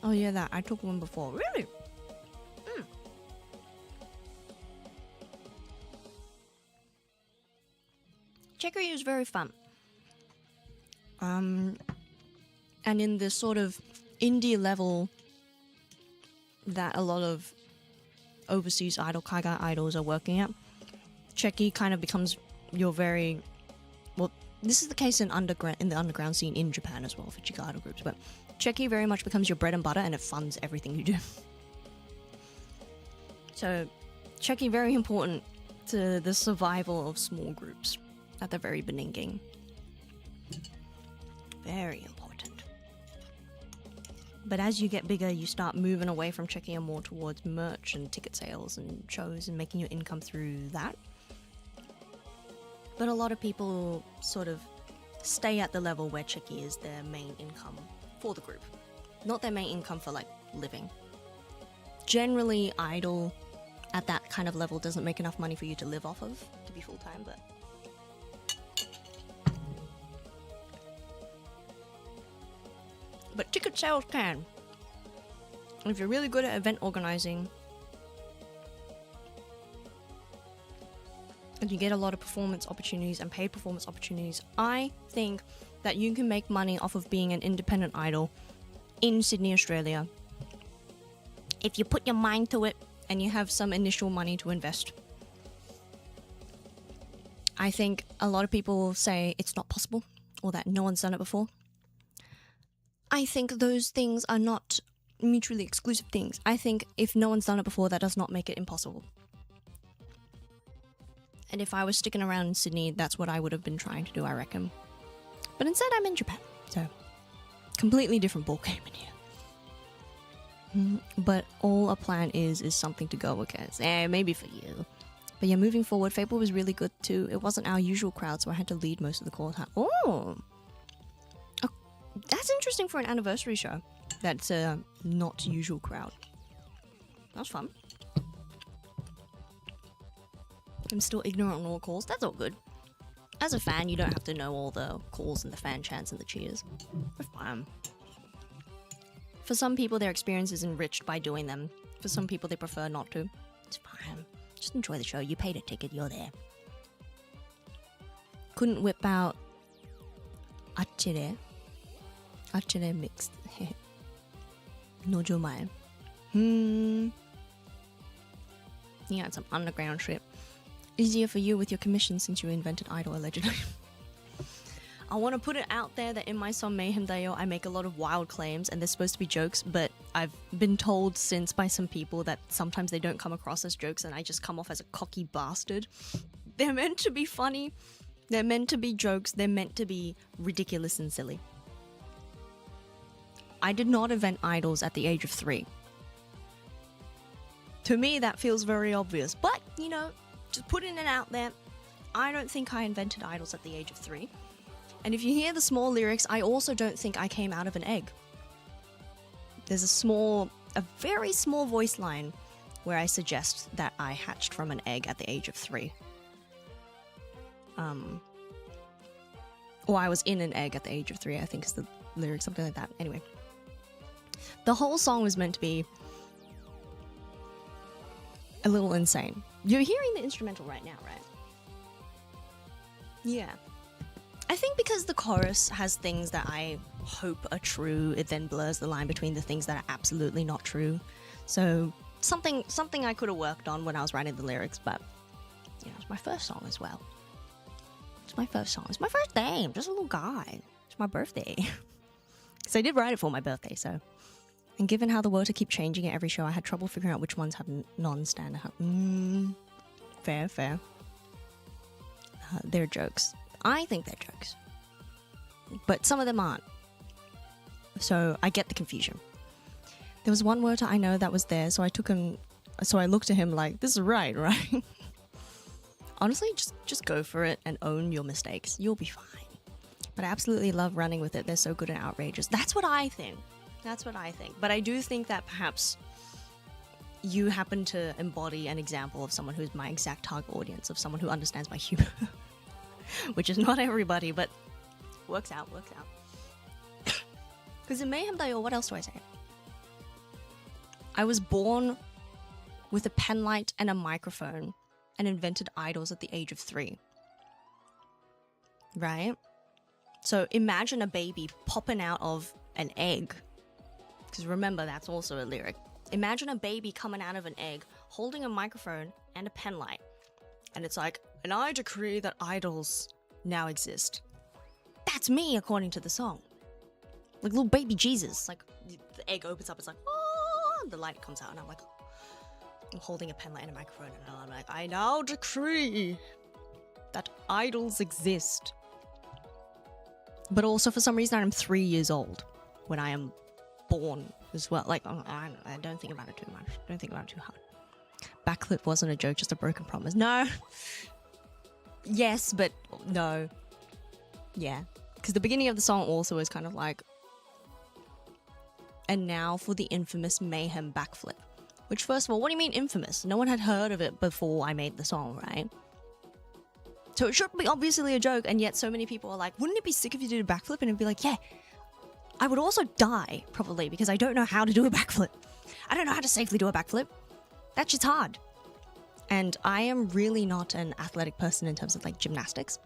Oh yeah, that. I took one before. Really? Checkery is very fun. And in this sort of indie level that a lot of overseas idol, Kaigai idols are working at, Checky kind of becomes your very... Well, this is the case in the underground scene in Japan as well for Chica idol groups, but Checky very much becomes your bread and butter and it funds everything you do. So, Checky very important to the survival of small groups at the very beginning. Very important. But as you get bigger, you start moving away from checking more towards merch and ticket sales and shows and making your income through that. But a lot of people sort of stay at the level where Chicky is their main income for the group. Not their main income for, like, living. Generally, Idol at that kind of level doesn't make enough money for you to live off of, to be full-time, but... But ticket sales can. And if you're really good at event organizing, and you get a lot of performance opportunities and paid performance opportunities, I think that you can make money off of being an independent idol in Sydney, Australia. If you put your mind to it and you have some initial money to invest. I think a lot of people say it's not possible or that no one's done it before. I think those things are not mutually exclusive things. I think if no one's done it before, that does not make it impossible. And if I was sticking around in Sydney, that's what I would have been trying to do, I reckon. But instead, I'm in Japan, so completely different ballgame in here. But all a plan is something to go against. Maybe for you. But yeah, moving forward, Fable was really good too. It wasn't our usual crowd, so I had to lead most of the call time. Oh! That's interesting for an anniversary show. That's a not usual crowd. That's fun. I'm still ignorant on all calls. That's all good. As a fan, you don't have to know all the calls and the fan chants and the cheers. We're fine. For some people, their experience is enriched by doing them. For some people, they prefer not to. It's fine. Just enjoy the show. You paid a ticket. You're there. Couldn't whip out Achire. Achire mixed. Nojomae. You had some underground shit. Easier for you with your commission since you invented Idol, allegedly. I want to put it out there that in my song Mayhem Dayo, I make a lot of wild claims and they're supposed to be jokes, but I've been told since by some people that sometimes they don't come across as jokes and I just come off as a cocky bastard. They're meant to be funny, they're meant to be jokes, they're meant to be ridiculous and silly. I did not invent idols at the age of 3. To me, that feels very obvious, but, you know, just putting it out there, I don't think I invented idols at the age of 3. And if you hear the small lyrics, I also don't think I came out of an egg. There's a very small voice line where I suggest that I hatched from an egg at the age of 3. Or I was in an egg at the age of 3, I think is the lyric, something like that. Anyway. The whole song was meant to be a little insane. You're hearing the instrumental right now, right? Yeah. I think because the chorus has things that I hope are true, it then blurs the line between the things that are absolutely not true. So something I could have worked on when I was writing the lyrics, but you know, it's my first song as well. It's my first song. It's my first day. I'm just a little guy. It's my birthday. So I did write it for my birthday, so. And given how the words keep changing at every show, I had trouble figuring out which ones have non-standard. Fair. They're jokes. I think they're jokes. But some of them aren't. So I get the confusion. There was one word I know that was there, so I looked at him like, this is right? Honestly, just go for it and own your mistakes. You'll be fine. But I absolutely love running with it. They're so good and outrageous. That's what I think. But I do think that perhaps you happen to embody an example of someone who's my exact target audience, of someone who understands my humor. Which is not everybody, but works out. Because in Mayhem Dayo, what else do I say? I was born with a pen light and a microphone and invented idols at the age of 3. Right? So imagine a baby popping out of an egg. Because remember, that's also a lyric. Imagine a baby coming out of an egg, holding a microphone and a pen light. And it's like, and I decree that idols now exist. That's me, according to the song. Like little baby Jesus. Like, the egg opens up, it's like, oh, the light comes out, and I'm like, I'm holding a pen light and a microphone, and I'm like, I now decree that idols exist. But also, for some reason, I'm 3 years old when I am born as well. Like, I don't think about it too much. Don't think about it too hard. Backflip wasn't a joke, just a broken promise. No. Yes, but no. Yeah. Because the beginning of the song also is kind of like, and now for the infamous mayhem backflip. Which, first of all, what do you mean infamous? No one had heard of it before I made the song, right? So it should be obviously a joke, and yet so many people are like, wouldn't it be sick if you did a backflip? And it'd be like, yeah, I would also die, probably, because I don't know how to do a backflip. I don't know how to safely do a backflip. That shit's hard. And I am really not an athletic person in terms of, like, gymnastics.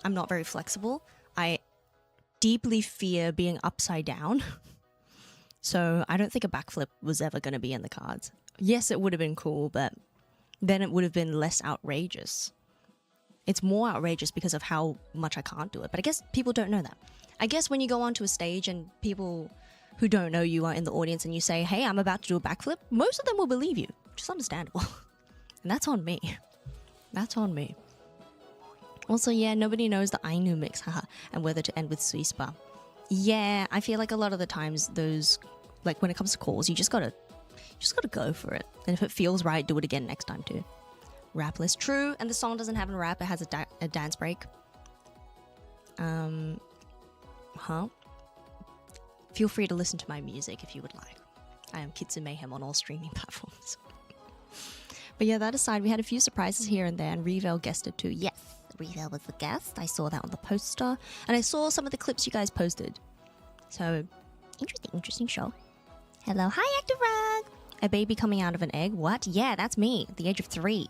I'm not very flexible. I deeply fear being upside down. So I don't think a backflip was ever going to be in the cards. Yes, it would have been cool, but then it would have been less outrageous. It's more outrageous because of how much I can't do it. But I guess people don't know that. I guess when you go onto a stage and people who don't know you are in the audience and you say, hey, I'm about to do a backflip, most of them will believe you, which is understandable. And that's on me. That's on me. Also, yeah, nobody knows the Ainu mix, haha, and whether to end with Suispa. Yeah, I feel like a lot of the times those, like when it comes to calls, you just gotta go for it. And if it feels right, do it again next time too. Rap list, true, and the song doesn't have a rap, it has a dance break. Feel free to listen to my music if you would like. I am Kitsu Mayhem on all streaming platforms. But yeah, that aside, we had a few surprises here and there, and Revel guested too. Yes, Revel was the guest. I saw that on the poster, and I saw some of the clips you guys posted. So, interesting show. Hello, hi, Active Rug! A baby coming out of an egg? What? Yeah, that's me, at the age of 3.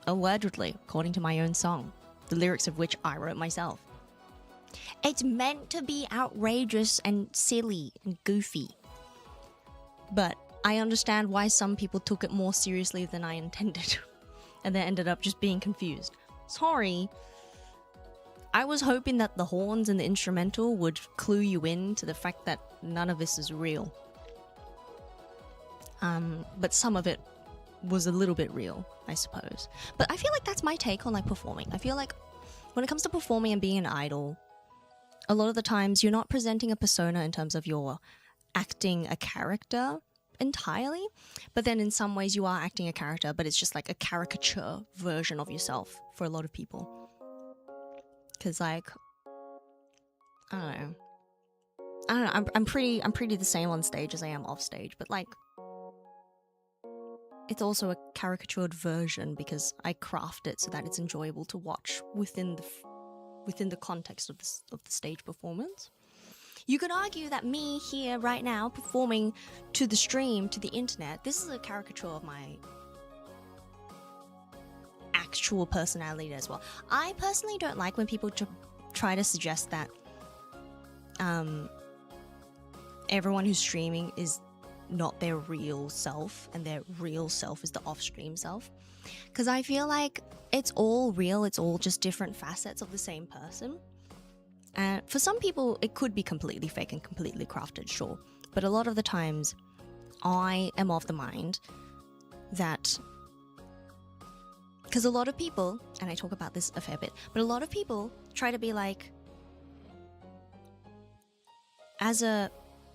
Allegedly, according to my own song, the lyrics of which I wrote myself. It's meant to be outrageous and silly and goofy. But I understand why some people took it more seriously than I intended. And then ended up just being confused. Sorry. I was hoping that the horns and the instrumental would clue you in to the fact that none of this is real. But some of it was a little bit real, I suppose. But I feel like that's my take on, like, performing. I feel like when it comes to performing and being an idol, a lot of the times you're not presenting a persona in terms of you're acting a character entirely, but then in some ways you are acting a character, but it's just like a caricature version of yourself for a lot of people. Because, like, I don't know, I'm pretty the same on stage as I am off stage, but, like, it's also a caricatured version because I craft it so that it's enjoyable to watch within the context of the stage performance. You could argue that me here right now performing to the stream, to the internet, this is a caricature of my actual personality as well. I personally don't like when people try to suggest that everyone who's streaming is not their real self and their real self is the off-stream self. Because I feel like it's all real, it's all just different facets of the same person. And for some people, it could be completely fake and completely crafted, sure. But a lot of the times, I am of the mind that... Because a lot of people, and I talk about this a fair bit, but a lot of people try to be like... As a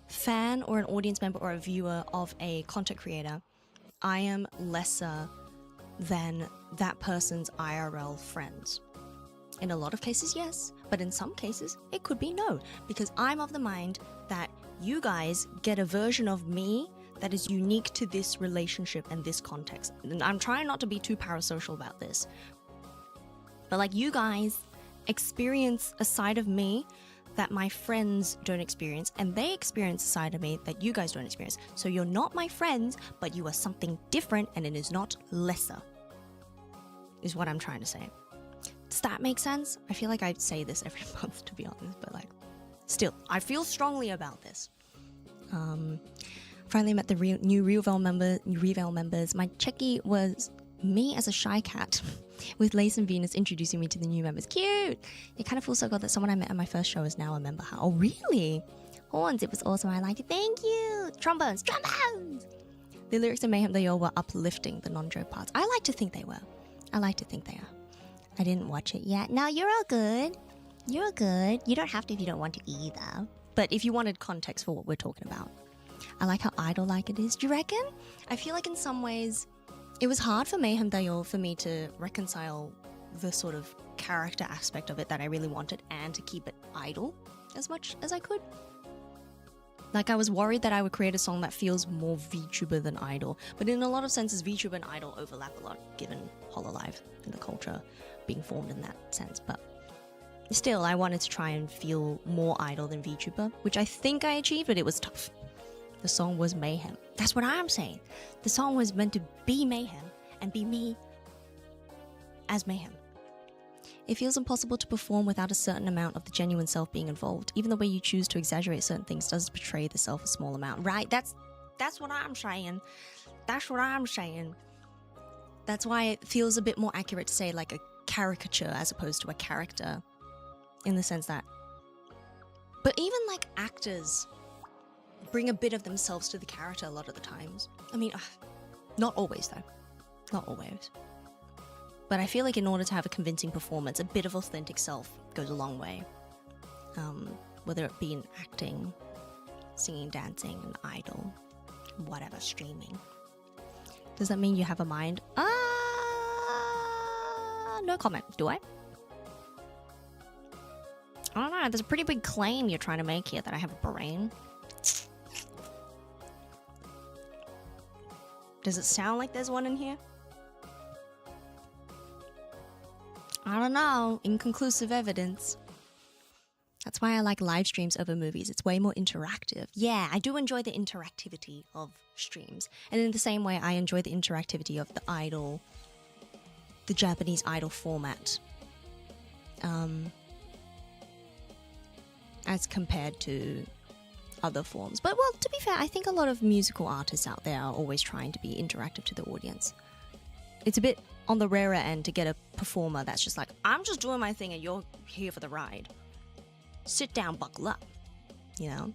fan or an audience member or a viewer of a content creator, I am lesser than that person's IRL friends. In a lot of cases, yes, but in some cases, it could be no, because I'm of the mind that you guys get a version of me that is unique to this relationship and this context. And I'm trying not to be too parasocial about this, but like you guys experience a side of me that my friends don't experience, and they experience a side of me that you guys don't experience. So you're not my friends, but you are something different, and it is not lesser, is what I'm trying to say. Does that make sense? I feel like I say this every month, to be honest, but like, still, I feel strongly about this. Finally met the new Revel members. My checkie was me as a shy cat, with Lace and Venus introducing me to the new members. Cute! It kind of feels so good that someone I met at my first show is now a member. Oh, really? Horns, it was awesome. I liked it. Thank you! Trombones! The lyrics of Mayhem they all were uplifting, the non-joke parts. I like to think they were. I like to think they are. I didn't watch it yet. No, you're all good. You're good. You don't have to if you don't want to either. But if you wanted context for what we're talking about. I like how idol-like it is. Do you reckon? I feel like in some ways it was hard for Mayhem Dayo for me to reconcile the sort of character aspect of it that I really wanted and to keep it idol as much as I could. Like, I was worried that I would create a song that feels more VTuber than idol, but in a lot of senses VTuber and idol overlap a lot given Hololive and the culture being formed in that sense. But still, I wanted to try and feel more idol than VTuber, which I think I achieved, but it was tough. The song was mayhem. That's what I'm saying. The song was meant to be mayhem and be me as mayhem. It feels impossible to perform without a certain amount of the genuine self being involved. Even the way you choose to exaggerate certain things does portray the self a small amount. Right? That's what I'm saying. That's what I'm saying. That's why it feels a bit more accurate to say like a caricature as opposed to a character. In the sense that... But even like actors bring a bit of themselves to the character a lot of the times. I mean, not always though. Not always. But I feel like in order to have a convincing performance, a bit of authentic self goes a long way. Whether it be in acting, singing, dancing, an idol, whatever, streaming. Does that mean you have a mind? No comment. Do I? I don't know. There's a pretty big claim you're trying to make here that I have a brain. Does it sound like there's one in here? I don't know. Inconclusive evidence. That's why I like live streams over movies. It's way more interactive. Yeah, I do enjoy the interactivity of streams. And in the same way, I enjoy the interactivity of the idol, the Japanese idol format. As compared to other forms. But, well, to be fair, I think a lot of musical artists out there are always trying to be interactive to the audience. It's a bit on the rarer end to get a performer that's just like, I'm just doing my thing and you're here for the ride. Sit down, buckle up, you know?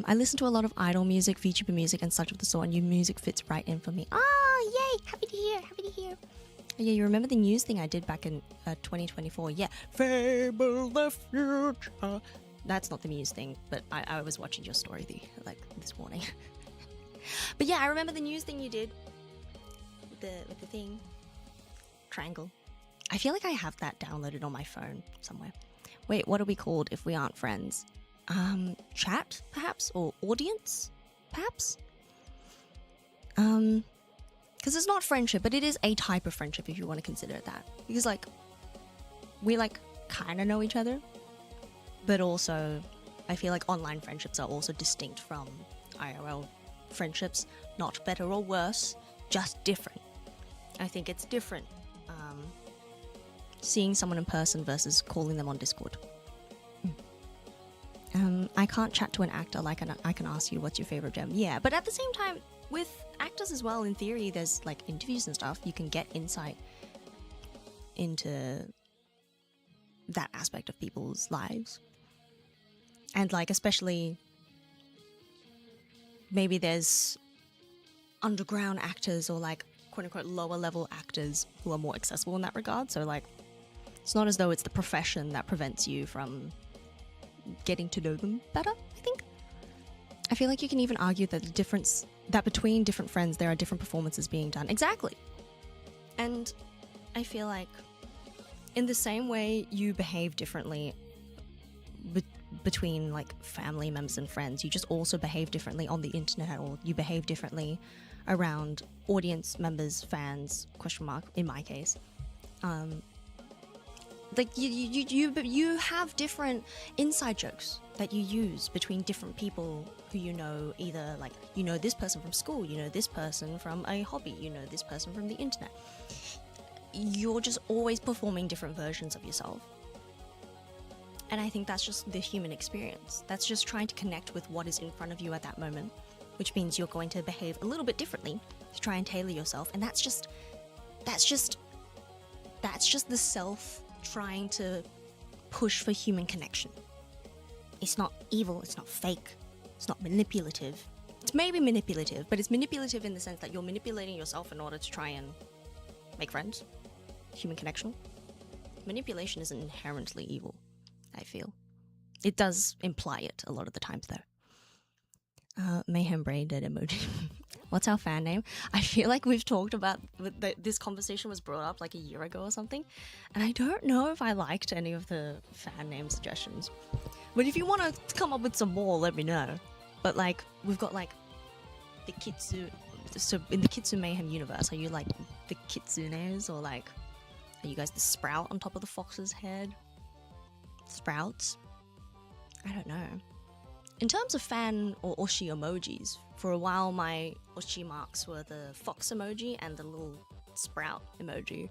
I listen to a lot of idol music, VTuber music, and such of the sort, and new music fits right in for me. Oh, yay! Happy to hear, happy to hear. Oh, yeah, you remember the news thing I did back in 2024? Yeah. Fable the future. That's not the Muse thing, but I was watching your story this morning. But yeah, I remember the news thing you did with the thing. Triangle. I feel like I have that downloaded on my phone somewhere. Wait, what are we called if we aren't friends? Chat, perhaps? Or audience, perhaps? Because it's not friendship, but it is a type of friendship if you want to consider it that. Because, like, we, like, kind of know each other. But also, I feel like online friendships are also distinct from IRL friendships. Not better or worse, just different. I think it's different. Seeing someone in person versus calling them on Discord. I can't chat to an actor like I can ask you what's your favorite gem. Yeah, but at the same time, with actors as well, in theory, there's like interviews and stuff. You can get insight into that aspect of people's lives. And like, especially, maybe there's underground actors or like quote-unquote lower level actors who are more accessible in that regard. So like, it's not as though it's the profession that prevents you from getting to know them better, I think. I feel like you can even argue that the difference, that between different friends there are different performances being done. Exactly. And I feel like in the same way you behave differently between like family members and friends, you just also behave differently on the internet, or you behave differently around audience members, fans, question mark, in my case. Like you have different inside jokes that you use between different people who you know, either like, you know this person from school, you know this person from a hobby, you know this person from the internet. You're just always performing different versions of yourself. And I think that's just the human experience. That's just trying to connect with what is in front of you at that moment, which means you're going to behave a little bit differently to try and tailor yourself. And that's just the self trying to push for human connection. It's not evil, it's not fake, it's not manipulative. It's maybe manipulative, but it's manipulative in the sense that you're manipulating yourself in order to try and make friends, human connection. Manipulation isn't inherently evil, I feel. It does imply it a lot of the times, though. Mayhem brain dead emoji. What's our fan name? I feel like we've talked about this conversation was brought up like a year ago or something, and I don't know if I liked any of the fan name suggestions. But if you want to come up with some more, let me know. But like we've got like the Kitsu. So in the Kitsu Mayhem universe, are you like the Kitsunes, or like are you guys the sprout on top of the fox's head? Sprouts? I don't know. In terms of fan or oshi emojis, for a while my oshi marks were the fox emoji and the little sprout emoji.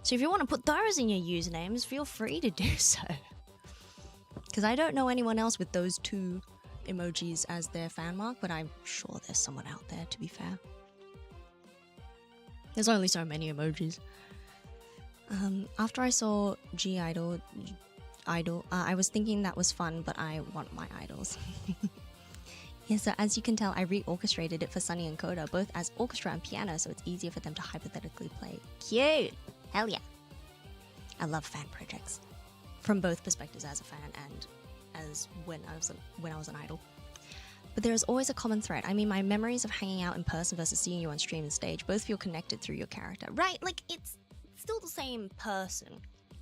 So if you want to put those in your usernames, feel free to do so. Because I don't know anyone else with those two emojis as their fan mark, but I'm sure there's someone out there, to be fair. There's only so many emojis. After I saw G-Idol, I was thinking that was fun, but I want my idols. Yeah, so as you can tell, I re-orchestrated it for Sunny and Coda, both as orchestra and piano, so it's easier for them to hypothetically play. Cute! Hell yeah! I love fan projects, from both perspectives as a fan and as when I was an idol. But there is always a common thread. I mean, my memories of hanging out in person versus seeing you on stream and stage both feel connected through your character. Right, like it's still the same person,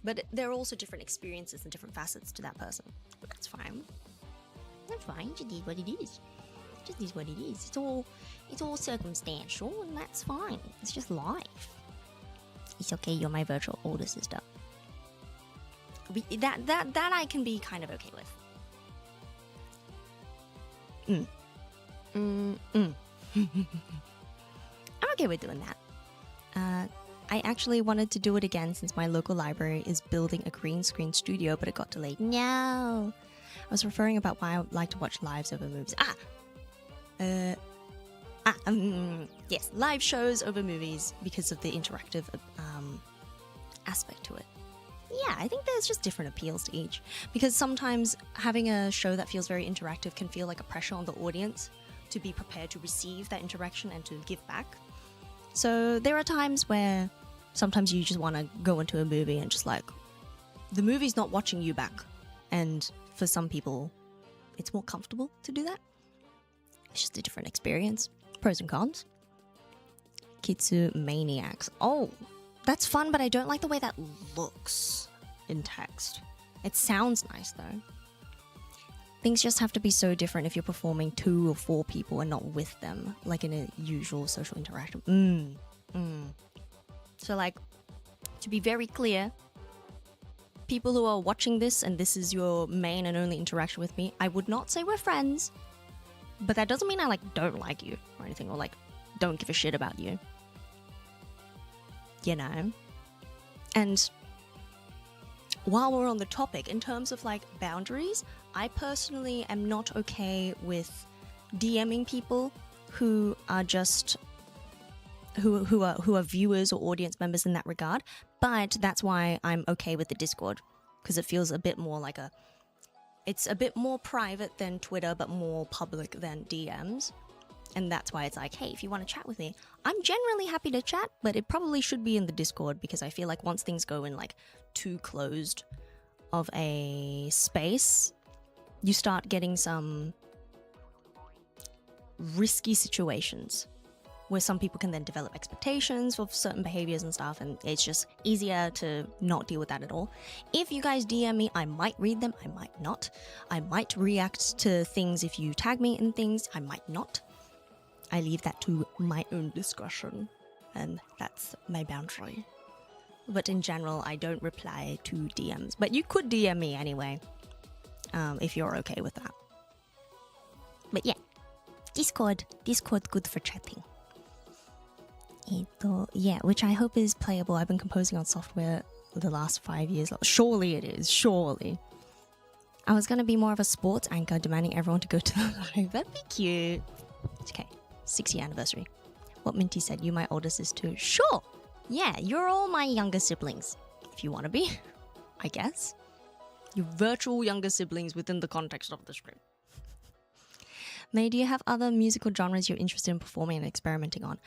but there are also different experiences and different facets to that person. But that's fine. That's fine. Just is what it is. Just is what it is. It's all circumstantial, and that's fine. It's just life. It's okay. You're my virtual older sister. That I can be kind of okay with. I'm okay with doing that. I actually wanted to do it again since my local library is building a green screen studio, but it got delayed. No! I was referring about why I like to watch lives over movies. Yes, live shows over movies because of the interactive aspect to it. Yeah, I think there's just different appeals to each. Because sometimes having a show that feels very interactive can feel like a pressure on the audience to be prepared to receive that interaction and to give back. So there are times where sometimes you just want to go into a movie and just like, the movie's not watching you back. And for some people, it's more comfortable to do that. It's just a different experience. Pros and cons. Kitsu Maniacs. Oh, that's fun, but I don't like the way that looks in text. It sounds nice though. Things just have to be so different if you're performing 2 or 4 people and not with them, like in a usual social interaction. So like, to be very clear, people who are watching this and this is your main and only interaction with me, I would not say we're friends, but that doesn't mean I like don't like you or anything, or like don't give a shit about you. You know? And while we're on the topic, in terms of like boundaries, I personally am not okay with DMing people who are just who are viewers or audience members in that regard, but that's why I'm okay with the Discord, because it feels a bit more like it's a bit more private than Twitter but more public than DMs. And that's why it's like, hey, if you want to chat with me, I'm generally happy to chat, but it probably should be in the Discord, because I feel like once things go in like too closed of a space, you start getting some risky situations where some people can then develop expectations for certain behaviors and stuff, and it's just easier to not deal with that at all. If you guys DM me, I might read them, I might not. I might react to things if you tag me in things, I might not. I leave that to my own discretion, and that's my boundary. But in general, I don't reply to DMs. But you could DM me anyway, if you're okay with that. But yeah, Discord good for chatting. Yeah, which I hope is playable. I've been composing on software the last 5 years. Surely it is, surely. I was gonna be more of a sports anchor, demanding everyone to go to the live. That'd be cute. Okay, 6-year anniversary. What Minty said, you my older sister. Sure. Yeah, you're all my younger siblings, if you want to be, I guess. You're virtual younger siblings within the context of the stream. May, do you have other musical genres you're interested in performing and experimenting on?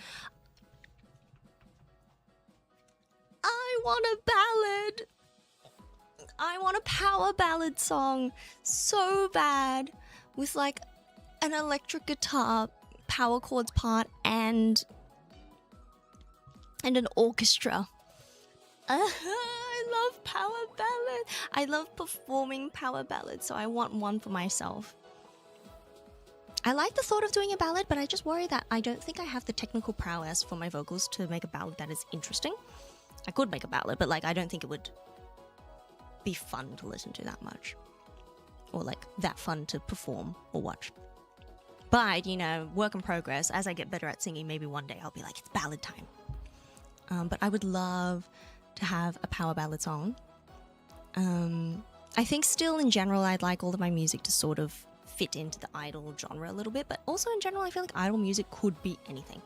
I want a ballad. I want a power ballad song so bad with like an electric guitar power chords part and an orchestra. I love power ballads. I love performing power ballads, so I want one for myself. I like the thought of doing a ballad, but I just worry that I don't think I have the technical prowess for my vocals to make a ballad that is interesting. I could make a ballad, but like I don't think it would be fun to listen to that much. Or like that fun to perform or watch. But, you know, work in progress. As I get better at singing, maybe one day I'll be like, it's ballad time. But I would love to have a power ballad song. I think still in general I'd like all of my music to sort of fit into the idol genre a little bit, but also in general I feel like idol music could be anything.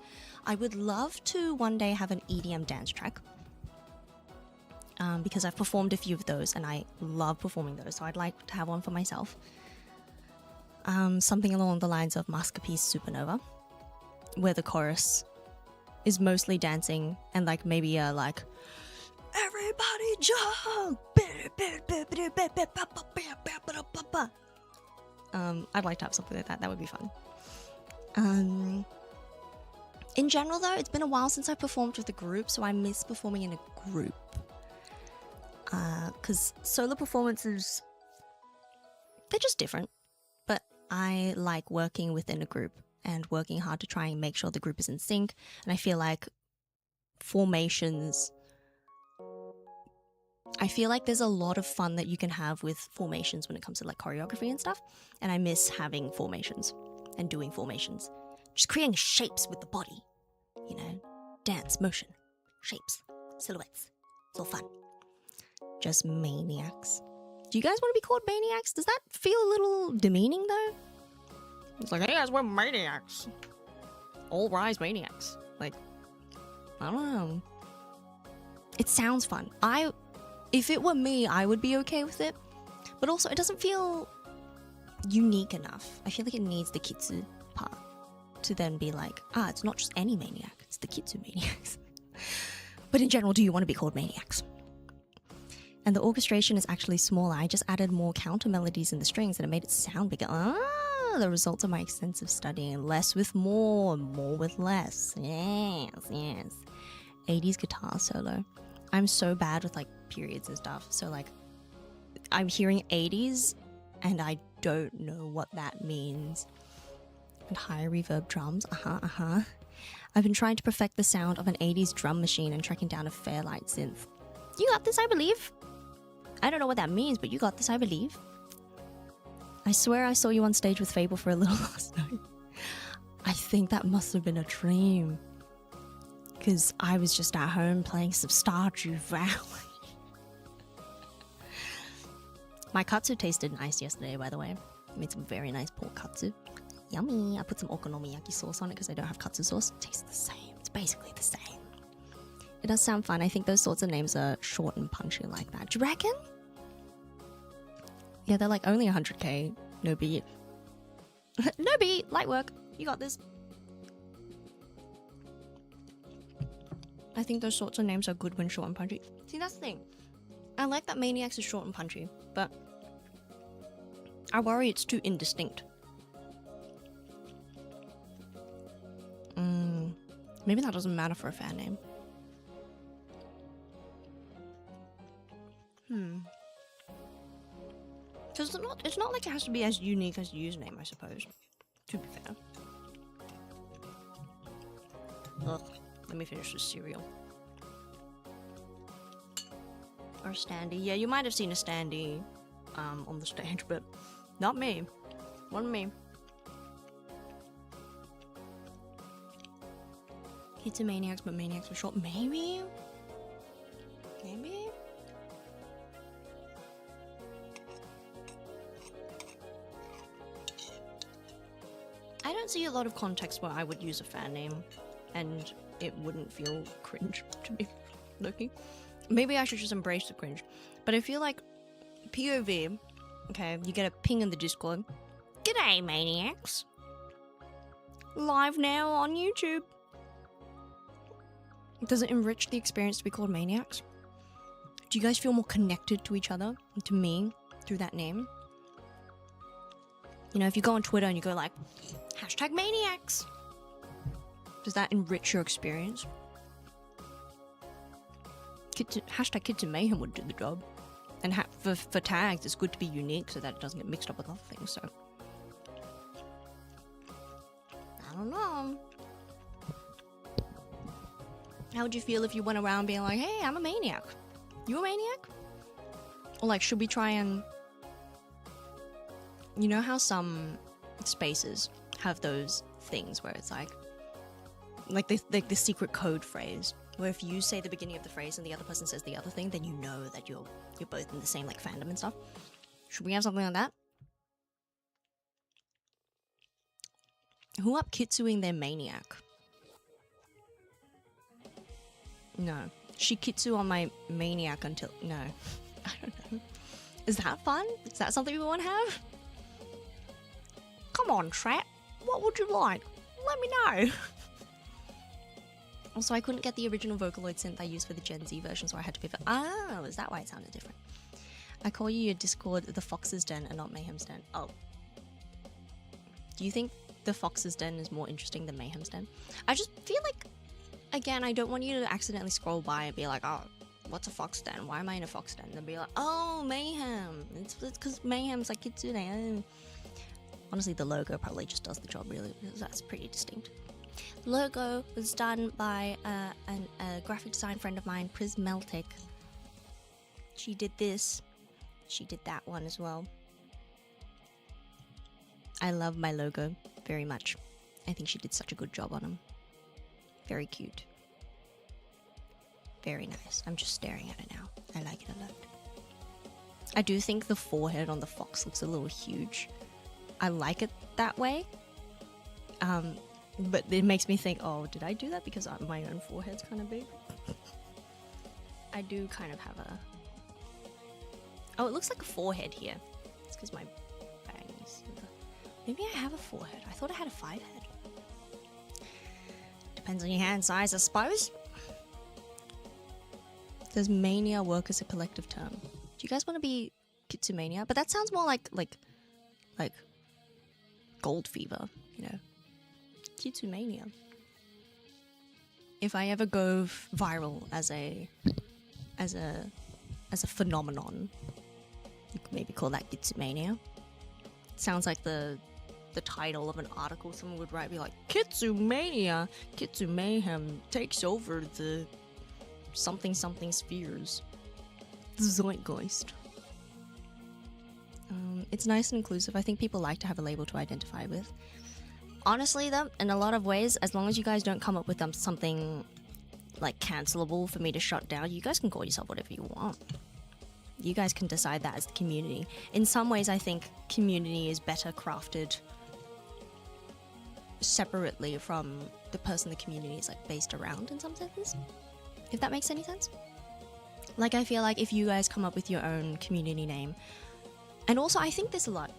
I would love to one day have an EDM dance track, because I've performed a few of those and I love performing those, so I'd like to have one for myself. Something along the lines of Masterpiece Supernova, where the chorus is mostly dancing and like maybe like everybody jump. I'd like to have something like that. That would be fun. In general though, it's been a while since I performed with a group, so I miss performing in a group. Because solo performances, they're just different. But I like working within a group and working hard to try and make sure the group is in sync. And I feel like formations, I feel like there's a lot of fun that you can have with formations when it comes to like choreography and stuff. And I miss having formations and doing formations. Just creating shapes with the body, you know, dance, motion, shapes, silhouettes. It's all fun. Just maniacs. Do you guys want to be called maniacs? Does that feel a little demeaning though? It's like, hey guys, we're maniacs. All rise maniacs. Like, I don't know. It sounds fun. If it were me, I would be okay with it. But also, it doesn't feel unique enough. I feel like it needs the kitsu part to then be like, it's not just any maniac, it's the kitsu maniacs. But in general, do you want to be called maniacs? And the orchestration is actually smaller. I just added more counter melodies in the strings and it made it sound bigger. The results of my extensive studying. Less with more, more with less. Yes, yes. 80s guitar solo. I'm so bad with like periods and stuff. So like, I'm hearing 80s and I don't know what that means. And high reverb drums. I've been trying to perfect the sound of an 80s drum machine and tracking down a Fairlight synth. You got this, I believe. I don't know what that means, but you got this, I believe. I swear I saw you on stage with Fable for a little last night. I think that must have been a dream. Because I was just at home playing some Stardew Valley. My katsu tasted nice yesterday, by the way. I made some very nice pork katsu. Yummy. I put some okonomiyaki sauce on it because I don't have katsu sauce. It tastes the same. It's basically the same. It does sound fun. I think those sorts of names are short and punchy like that. Do you reckon? Yeah, they're like only 100k. No beat. No beat. Light work. You got this. I think those sorts of names are good when short and punchy. See, that's the thing. I like that Maniacs is short and punchy, but I worry it's too indistinct. Maybe that doesn't matter for a fan name. Because it's not like it has to be as unique as the username, I suppose. To be fair. Ugh. Let me finish this cereal. Or a standee. Yeah, you might have seen a standee on the stage, but not me. Wasn't me. Kids are maniacs, but maniacs are short. Maybe? Maybe? I don't see a lot of context where I would use a fan name and it wouldn't feel cringe to me looking. Maybe I should just embrace the cringe. But I feel like POV, okay, you get a ping in the Discord. G'day, maniacs. Live now on YouTube. Does it enrich the experience to be called maniacs? Do you guys feel more connected to each other and to me through that name? You know, if you go on Twitter and you go like, hashtag maniacs, does that enrich your experience? Hashtag kids in mayhem would do the job. And for tags, it's good to be unique so that it doesn't get mixed up with other things, so. I don't know. How would you feel if you went around being like, hey, I'm a maniac. You a maniac? Or like, should we try and... You know how some spaces have those things where it's like the secret code phrase, where if you say the beginning of the phrase and the other person says the other thing, then you know that you're both in the same like fandom and stuff. Should we have something like that? Who up kitsuing their maniac? No. Shikitsu on my maniac until... No. I don't know. Is that fun? Is that something we want to have? Come on, chat. What would you like? Let me know. Also, I couldn't get the original Vocaloid synth I used for the Gen Z version, so I had to pivot. Oh, is that why it sounded different? I call you your Discord the Fox's Den and not Mayhem's Den. Oh. Do you think the Fox's Den is more interesting than Mayhem's Den? I just feel like, again, I don't want you to accidentally scroll by and be like, oh, what's a Fox Den? Why am I in a Fox Den? And be like, oh, Mayhem. It's because Mayhem's like Kitsune. Oh. Honestly, the logo probably just does the job, really, because that's pretty distinct. The logo was done by a graphic design friend of mine, Prismeltic. She did this. She did that one as well. I love my logo very much. I think she did such a good job on them. Very cute. Very nice. I'm just staring at it now. I like it a lot. I do think the forehead on the fox looks a little huge. I like it that way. But it makes me think, oh, did I do that because my own forehead's kind of big? I do kind of have a... Oh, it looks like a forehead here. It's because my bangs... Maybe I have a forehead. I thought I had a 5 head. Depends on your hand size, I suppose. Does mania work as a collective term? Do you guys want to be Kitsumania? But that sounds more like gold fever, you know. Kitsumania. If I ever go viral as a phenomenon, you could maybe call that Kitsumania. Sounds like the title of an article someone would write, be like, Kitsumania, Kitsu Mayhem takes over the something spheres. Zeitgeist. It's nice and inclusive. I think people like to have a label to identify with. Honestly, though, in a lot of ways, as long as you guys don't come up with something like cancelable for me to shut down, you guys can call yourself whatever you want. You guys can decide that as the community. In some ways, I think community is better crafted separately from the person the community is like based around in some senses. If that makes any sense. Like, I feel like if you guys come up with your own community name, and also I think this a lot.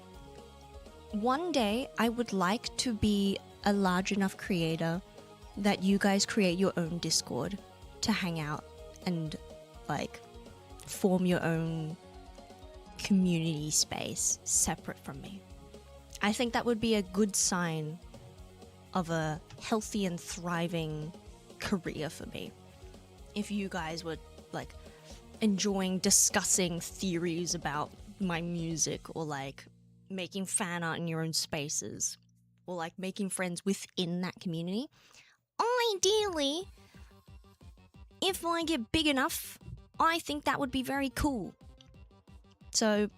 One day, I would like to be a large enough creator that you guys create your own Discord to hang out and, like, form your own community space separate from me. I think that would be a good sign of a healthy and thriving career for me. If you guys were, like, enjoying discussing theories about my music, or, like, making fan art in your own spaces, or like making friends within that community. Ideally, if I get big enough, I think that would be very cool. So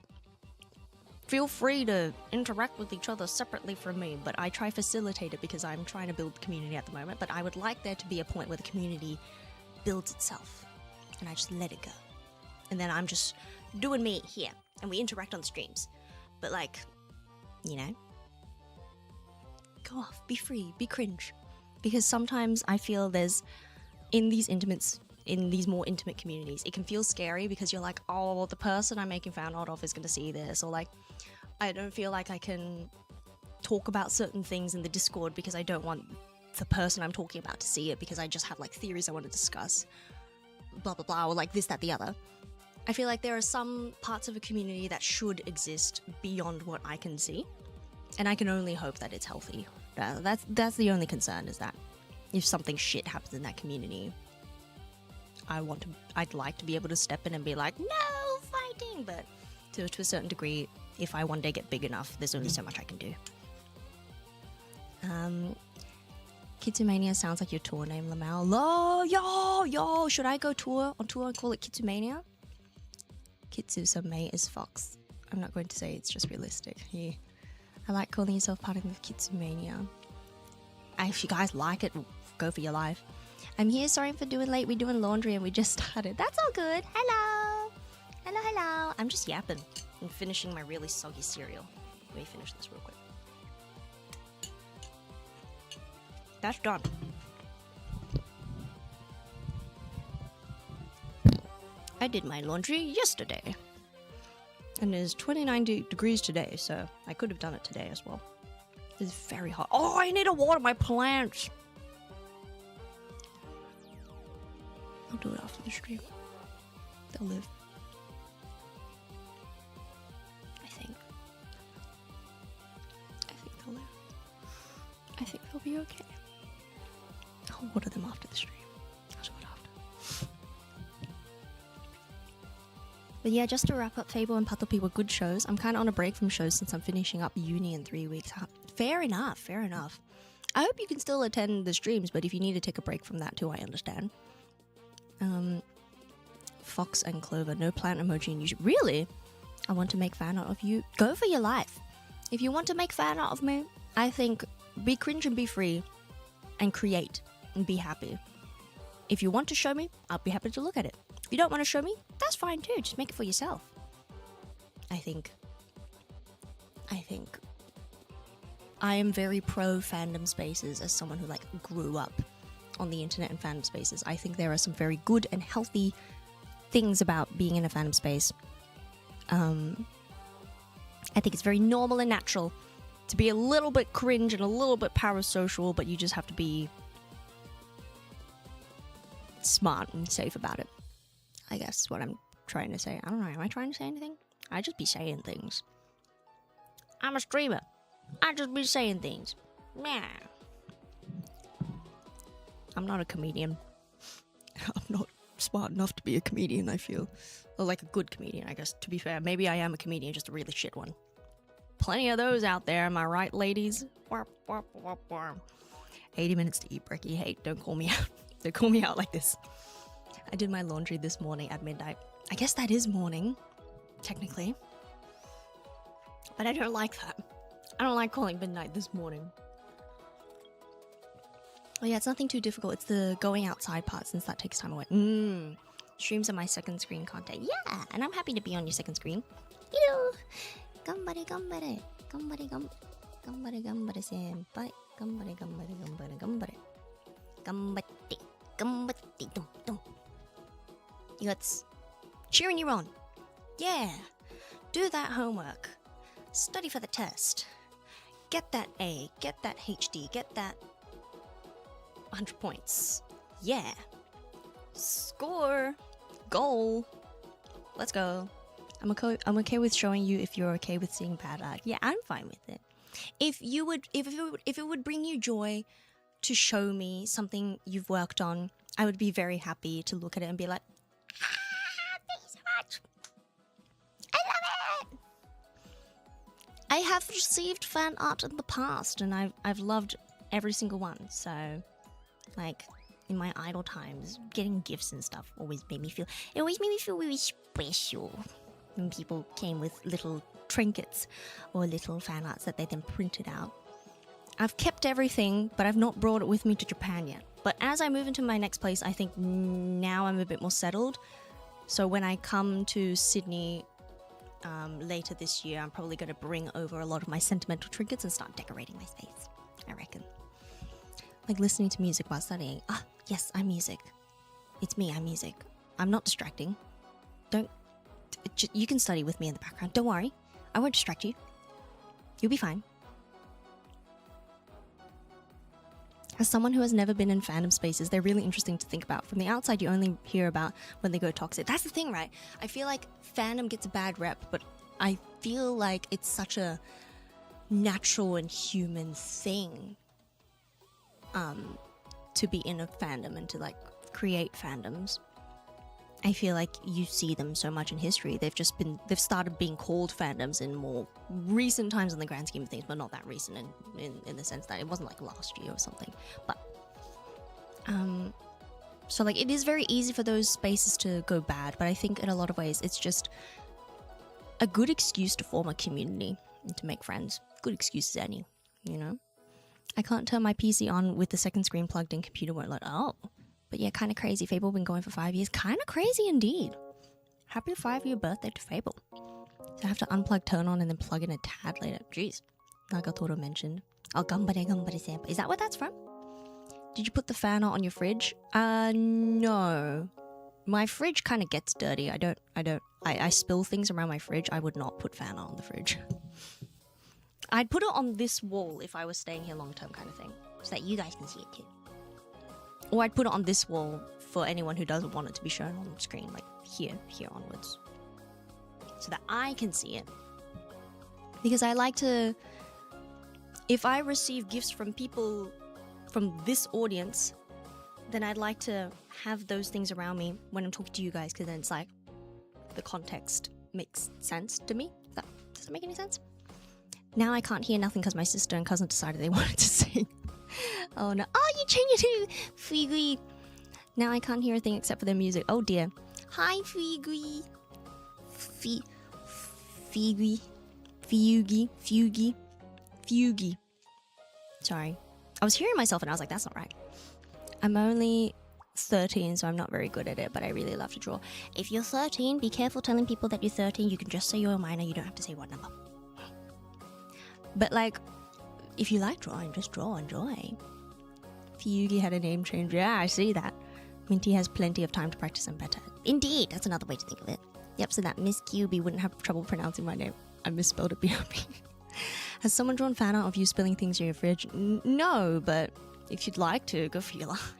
feel free to interact with each other separately from me, but I try facilitate it because I'm trying to build the community at the moment. But I would like there to be a point where the community builds itself and I just let it go, and then I'm just doing me here and we interact on the streams. But, like, you know, go off, be free, be cringe. Because sometimes I feel there's, in these more intimate communities, it can feel scary because you're like, oh, the person I'm making fan art of is going to see this. Or, like, I don't feel like I can talk about certain things in the Discord because I don't want the person I'm talking about to see it, because I just have, like, theories I want to discuss. Blah, blah, blah, or, like, this, that, the other. I feel like there are some parts of a community that should exist beyond what I can see. And I can only hope that it's healthy. That's the only concern, is that if something shit happens in that community, I'd like to be able to step in and be like, no fighting, but to a certain degree, if I one day get big enough, there's only so much I can do. Kitsumania sounds like your tour name, Lamau. Yo, should I go on tour and call it Kitsumania? Kitsu-sama is fox. I'm not going to say it's just realistic. Yeah. I like calling yourself part of the Kitsumania. If you guys like it, go for your life. I'm here, sorry for doing late. We're doing laundry and we just started. That's all good. Hello. Hello. I'm just yapping and finishing my really soggy cereal. Let me finish this real quick. That's done. I did my laundry yesterday. And it's 29 degrees today, so I could have done it today as well. It's very hot. Oh, I need to water my plants. I'll do it after the stream. They'll live. I think they'll live. I think they'll be okay. I'll water them after the stream. I'll do it after. But yeah, just to wrap up, Fable and Puddlepie were good shows. I'm kind of on a break from shows since I'm finishing up uni in 3 weeks. Fair enough. I hope you can still attend the streams, but if you need to take a break from that too, I understand. Fox and Clover, no plant emoji in YouTube. Really? I want to make fan art of you. Go for your life. If you want to make fan art of me, I think be cringe and be free and create and be happy. If you want to show me, I'll be happy to look at it. If you don't want to show me, that's fine too. Just make it for yourself. I think I am very pro fandom spaces as someone who like grew up on the internet and fandom spaces. I think there are some very good and healthy things about being in a fandom space. I think it's very normal and natural to be a little bit cringe and a little bit parasocial, but you just have to be smart and safe about it. I guess is what I'm trying to say. I don't know. Am I trying to say anything? I just be saying things. I'm a streamer. I just be saying things. Nah. I'm not a comedian. I'm not smart enough to be a comedian, I feel. Or like a good comedian, I guess. To be fair, maybe I am a comedian, just a really shit one. Plenty of those out there, am I right, ladies? 80 minutes to eat, Brecky. Hey, don't call me out. Don't call me out like this. I did my laundry this morning at midnight. I guess that is morning, technically. But I don't like that. I don't like calling midnight this morning. Oh yeah, it's nothing too difficult. It's the going outside part, since that takes time away. Streams are my second screen content. Yeah, and I'm happy to be on your second screen. Hello. Gambare, gambare. Gambare, gambare, gambare, senpai. Gambare, gambare, gambare, gambare. Gambate, gambate, dum, dum. It's cheering you on. Yeah. Do that homework. Study for the test. Get that A. Get that HD. Get that 100 points. Yeah. Score. Goal. Let's go. I'm okay with showing you if you're okay with seeing bad art. Yeah, I'm fine with it. If it would bring you joy to show me something you've worked on, I would be very happy to look at it and be like, thank you so much. I love it. I have received fan art in the past, and I've loved every single one. So, like, in my idle times, getting gifts and stuff always made me feel really special. When people came with little trinkets or little fan arts that they then printed out. I've kept everything, but I've not brought it with me to Japan yet. But as I move into my next place, I think now I'm a bit more settled. So when I come to Sydney later this year, I'm probably going to bring over a lot of my sentimental trinkets and start decorating my space, I reckon. Like listening to music while studying. Ah, yes, I'm music. It's me, I'm music. I'm not distracting. You can study with me in the background. Don't worry. I won't distract you. You'll be fine. As someone who has never been in fandom spaces, they're really interesting to think about. From the outside, you only hear about when they go toxic. That's the thing, right? I feel like fandom gets a bad rep, but I feel like it's such a natural and human thing to be in a fandom and to like create fandoms. I feel like you see them so much in history. They've started being called fandoms in more recent times in the grand scheme of things, but not that recent in the sense that it wasn't like last year or something. But so like it is very easy for those spaces to go bad, but I think in a lot of ways it's just a good excuse to form a community and to make friends. Good excuse as any, you know? I can't turn my PC on with the second screen plugged in, computer won't let. Oh. But yeah, kind of crazy. Fable been going for 5 years. Kind of crazy indeed. Happy 5-year birthday to Fable. So I have to unplug, turn on, and then plug in a tad later. Jeez. Nagatoro mentioned. Oh, gambare senpai. Is that where that's from? Did you put the fan art on your fridge? No. My fridge kind of gets dirty. I spill things around my fridge. I would not put fan art on the fridge. I'd put it on this wall if I was staying here long term kind of thing. So that you guys can see it too. Or I'd put it on this wall for anyone who doesn't want it to be shown on the screen, like here onwards. So that I can see it. Because I like to... If I receive gifts from people from this audience, then I'd like to have those things around me when I'm talking to you guys, because then it's like the context makes sense to me. Does that make any sense? Now I can't hear nothing because my sister and cousin decided they wanted to sing. Oh no. Oh, you changed it to Figui. Now I can't hear a thing except for their music. Oh dear. Hi, Figui. Figui. Fugi. Sorry. I was hearing myself and I was like, that's not right. I'm only 13, so I'm not very good at it, but I really love to draw. If you're 13, be careful telling people that you're 13. You can just say you're a minor. You don't have to say what number. But like, if you like drawing, just draw, enjoy. Fugi had a name change. Yeah, I see that. Minty has plenty of time to practice and better. Indeed, that's another way to think of it. Yep, so that Miss QB wouldn't have trouble pronouncing my name. I misspelled it BRB. Has someone drawn fan art of you spilling things in your fridge? No, but if you'd like to, go for your life.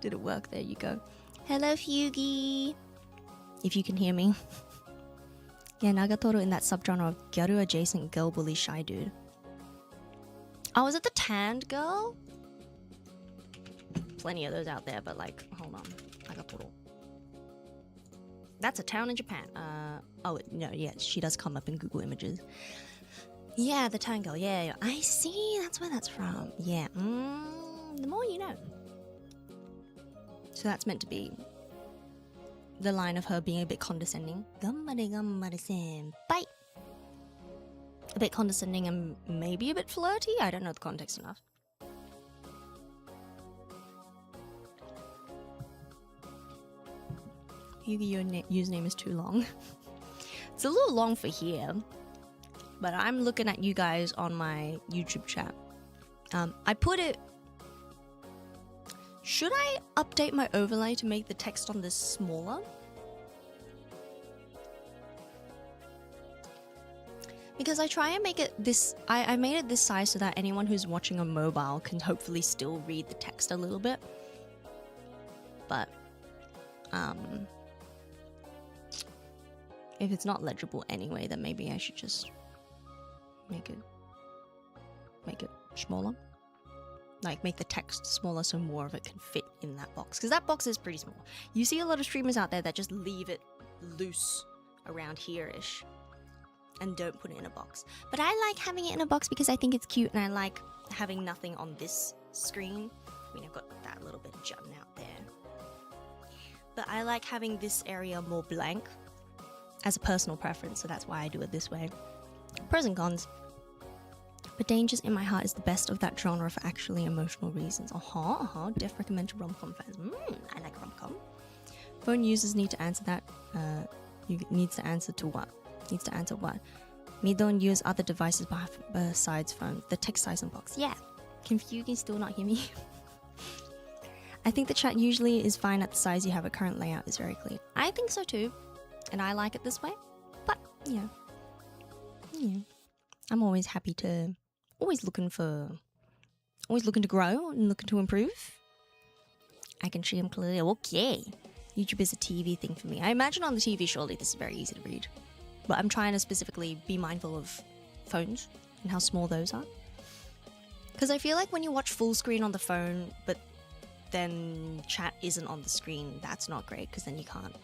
Did it work? There you go. Hello, Fugi. If you can hear me. Yeah, Nagatoro in that subgenre of gyaru adjacent girl bully shy dude. Oh, is it the tanned girl? Plenty of those out there, but like, hold on. Nagatoro. That's a town in Japan. Oh, no, yeah, she does come up in Google Images. Yeah, the tan girl. Yeah, I see. That's where that's from. Yeah. The more you know. So that's meant to be the line of her being a bit condescending. Gambare senpai. A bit condescending and maybe a bit flirty. I don't know the context enough. Yugi, your username is too long. It's a little long for here. But I'm looking at you guys on my YouTube chat. I put it... Should I update my overlay to make the text on this smaller? Because I try and make it this... I made it this size so that anyone who's watching on mobile can hopefully still read the text a little bit. But... if it's not legible anyway, then maybe I should just... make it smaller. Like, make the text smaller so more of it can fit in that box. Because that box is pretty small. You see a lot of streamers out there that just leave it loose around here-ish. And don't put it in a box. But I like having it in a box because I think it's cute. And I like having nothing on this screen. I mean, I've got that little bit jutting out there. But I like having this area more blank. As a personal preference. So that's why I do it this way. Pros and cons. But Dangers in My Heart is the best of that genre for actually emotional reasons. Def recommend to rom-com fans. I like rom-com. Phone users need to answer that. Needs to answer to what? Needs to answer what? Me don't use other devices besides phone. The text size and box. Yeah. Can Fugi still not hear me? I think the chat usually is fine at the size you have. A current layout is very clean. I think so too. And I like it this way. But, yeah. I'm always happy to, always looking to grow and looking to improve. I can see him clearly. Okay. YouTube is a TV thing for me. I imagine on the TV, surely this is very easy to read. But I'm trying to specifically be mindful of phones and how small those are. Because I feel like when you watch full screen on the phone, but then chat isn't on the screen, that's not great, because then you can't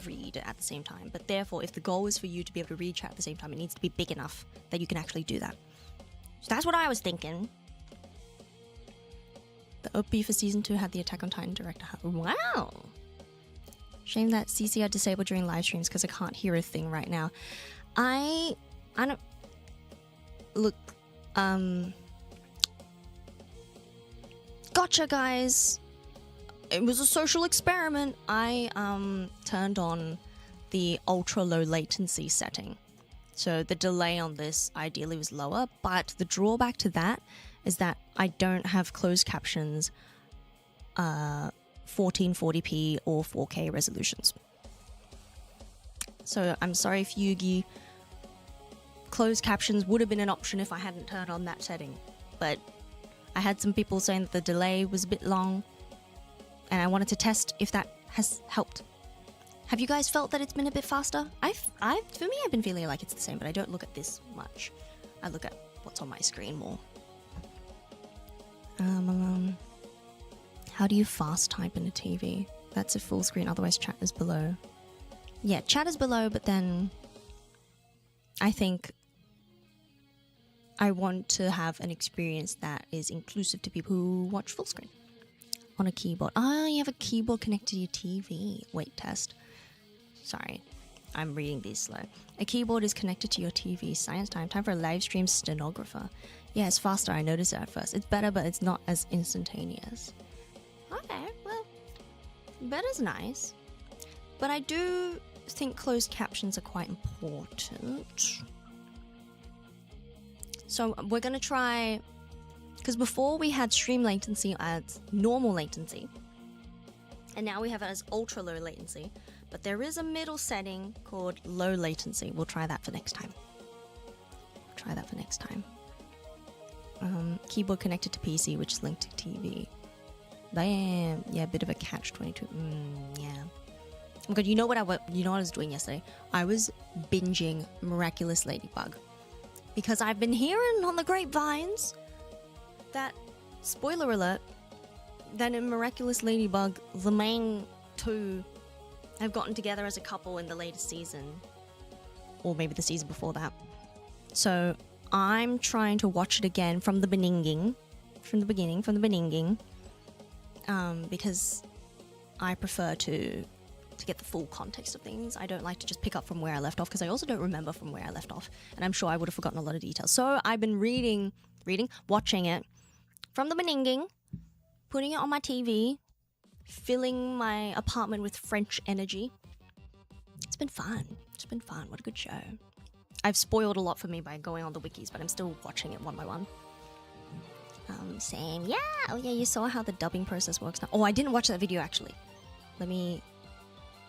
read at the same time. But therefore, if the goal is for you to be able to read chat at the same time, it needs to be big enough that you can actually do that. So that's what I was thinking. The OP for season 2 had the Attack on Titan director. Wow! Shame that CC are disabled during live streams because I can't hear a thing right now. I don't... Look, gotcha, guys! It was a social experiment. I turned on the ultra low latency setting. So the delay on this ideally was lower, but the drawback to that is that I don't have closed captions 1440p or 4K resolutions. So I'm sorry if Yugi, closed captions would have been an option if I hadn't turned on that setting. But I had some people saying that the delay was a bit long, and I wanted to test if that has helped. Have you guys felt that it's been a bit faster? For me, I've been feeling like it's the same, but I don't look at this much. I look at what's on my screen more. How do you fast type in a TV? That's a full screen, otherwise chat is below. Yeah, chat is below, but then I think I want to have an experience that is inclusive to people who watch full screen on a keyboard. Oh, you have a keyboard connected to your TV. Wait, test. Sorry, I'm reading these slow. A keyboard is connected to your TV. Science time. Time for a live stream stenographer. Yeah, it's faster. I noticed it at first. It's better, but it's not as instantaneous. Okay, well, better's nice. But I do think closed captions are quite important. So we're going to try... Because before we had stream latency as normal latency. And now we have it as ultra low latency. But there is a middle setting called low latency. We'll try that for next time. Keyboard connected to PC, which is linked to TV. Damn. Yeah, a bit of a catch-22. Yeah. Oh my god, you know what I was doing yesterday? I was binging Miraculous Ladybug. Because I've been hearing on the grapevines that, spoiler alert, that in Miraculous Ladybug, the main two have gotten together as a couple in the latest season. Or maybe the season before that. So I'm trying to watch it again from the beginning. Because I prefer to get the full context of things. I don't like to just pick up from where I left off, because I also don't remember from where I left off. And I'm sure I would have forgotten a lot of details. So I've been watching it from the beginning, putting it on my TV, filling my apartment with French energy. It's been fun. What a good show. I've spoiled a lot for me by going on the wikis, but I'm still watching it one by one. Same. Yeah. Oh yeah, you saw how the dubbing process works now. Oh, I didn't watch that video actually. Let me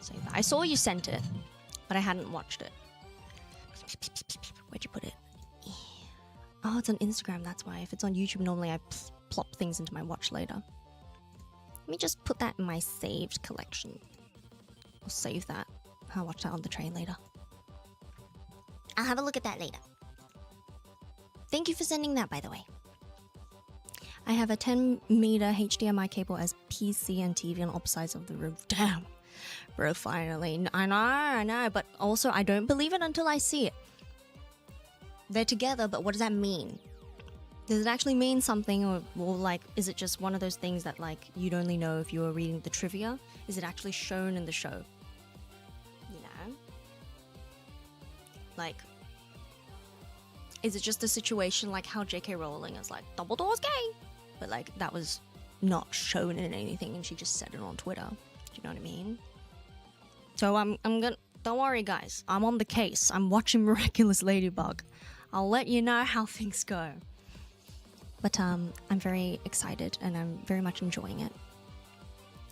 say that. I saw you sent it, but I hadn't watched it. Where'd you put it? Oh, it's on Instagram, that's why. If it's on YouTube, normally I plop things into my watch later. Let me just put that in my saved collection. I'll save that. I'll watch that on the train later. I'll have a look at that later. Thank you for sending that, by the way. I have a 10-meter HDMI cable as PC and TV on opposite sides of the room. Damn. Bro, finally. I know. But also, I don't believe it until I see it. They're together, but what does that mean? Does it actually mean something, or like, is it just one of those things that, like, you'd only know if you were reading the trivia? Is it actually shown in the show? You know? Like, is it just a situation like how J.K. Rowling is like, Dumbledore's gay? But, like, that was not shown in anything, and she just said it on Twitter. Do you know what I mean? So I'm gonna... Don't worry, guys. I'm on the case. I'm watching Miraculous Ladybug. I'll let you know how things go. But I'm very excited, and I'm very much enjoying it.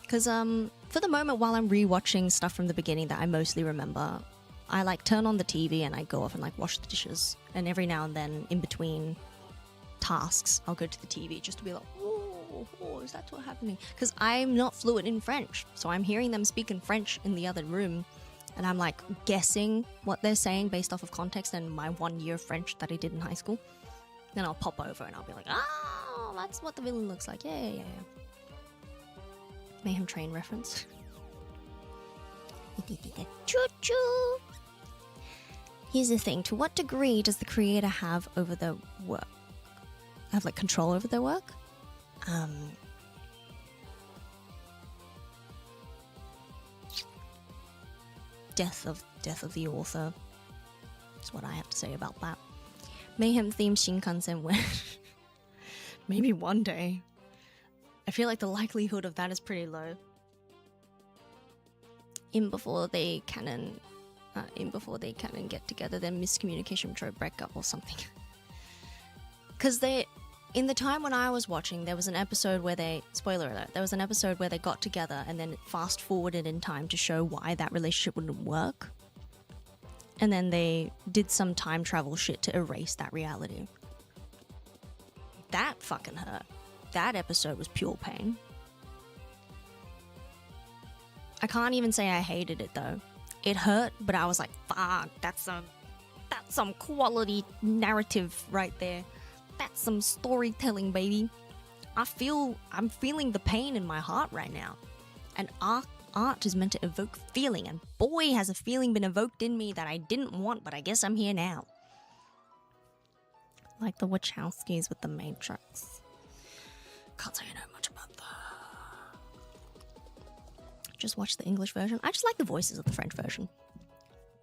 Because for the moment, while I'm rewatching stuff from the beginning that I mostly remember, I like turn on the TV and I go off and like wash the dishes. And every now and then, in between tasks, I'll go to the TV just to be like, oh, is that what's happening? Because I'm not fluent in French, so I'm hearing them speak in French in the other room. and I'm like guessing what they're saying based off of context and my 1 year of French that I did in high school, then I'll pop over and I'll be like, oh, that's what the villain looks like. Yeah. Mayhem train reference. Choo-choo. Here's the thing. To what degree does the creator have over their work? Have like control over their work? Death of the author. That's what I have to say about that. Mayhem themed Shinkansen when maybe one day. I feel like the likelihood of that is pretty low. Before they canon get together, their miscommunication show break up or something. Because in the time when I was watching, there was an episode where spoiler alert, there was an episode where they got together and then fast forwarded in time to show why that relationship wouldn't work. And then they did some time travel shit to erase that reality. That fucking hurt. That episode was pure pain. I can't even say I hated it though. It hurt, but I was like, fuck, that's some quality narrative right there. That's some storytelling, baby. I'm feeling the pain in my heart right now. And art is meant to evoke feeling, and boy, has a feeling been evoked in me that I didn't want, but I guess I'm here now. Like the Wachowskis with the Matrix. Can't say I know much about that. Just watch the English version. I just like the voices of the French version.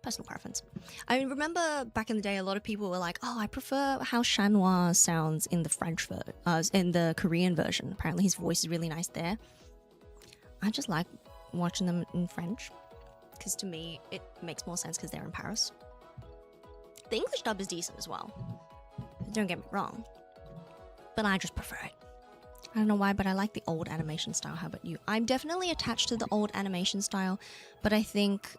Personal preference. I remember back in the day, a lot of people were like, "Oh, I prefer how Chanois sounds in the in the Korean version. Apparently, his voice is really nice there." I just like watching them in French because to me it makes more sense because they're in Paris. The English dub is decent as well. Don't get me wrong, but I just prefer it. I don't know why, but I like the old animation style. How about you? I'm definitely attached to the old animation style, but I think,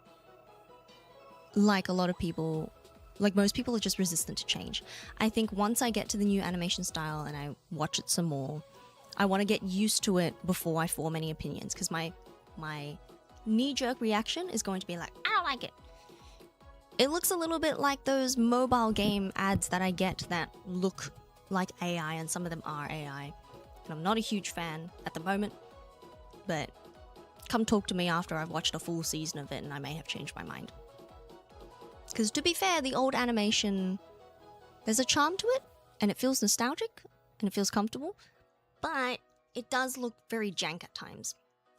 like a lot of people, like most people, are just resistant to change. I think once I get to the new animation style and I watch it some more, I want to get used to it before I form any opinions, because my knee-jerk reaction is going to be like, I don't like it. It looks a little bit like those mobile game ads that I get that look like AI, and some of them are AI. And I'm not a huge fan at the moment, but come talk to me after I've watched a full season of it and I may have changed my mind. Because to be fair, the old animation, there's a charm to it, and it feels nostalgic, and it feels comfortable, but it does look very jank at times.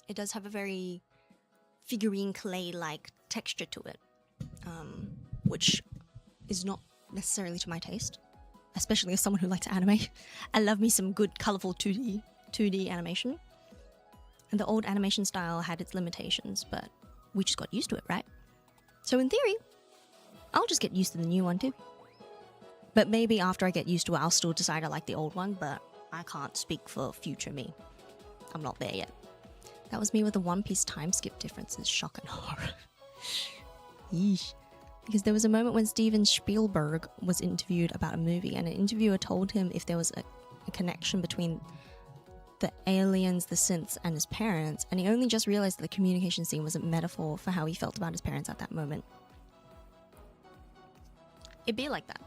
It does have a very figurine clay-like texture to it, which is not necessarily to my taste, especially as someone who likes anime. I love me some good, colourful 2D animation. And the old animation style had its limitations, but we just got used to it, right? So in theory, I'll just get used to the new one too. But maybe after I get used to it, I'll still decide I like the old one, but I can't speak for future me. I'm not there yet. That was me with the One Piece time skip differences, shock and horror. Yeesh. Because there was a moment when Steven Spielberg was interviewed about a movie, and an interviewer told him if there was a connection between the aliens, the synths, and his parents, and he only just realized that the communication scene was a metaphor for how he felt about his parents at that moment. It'd be like that.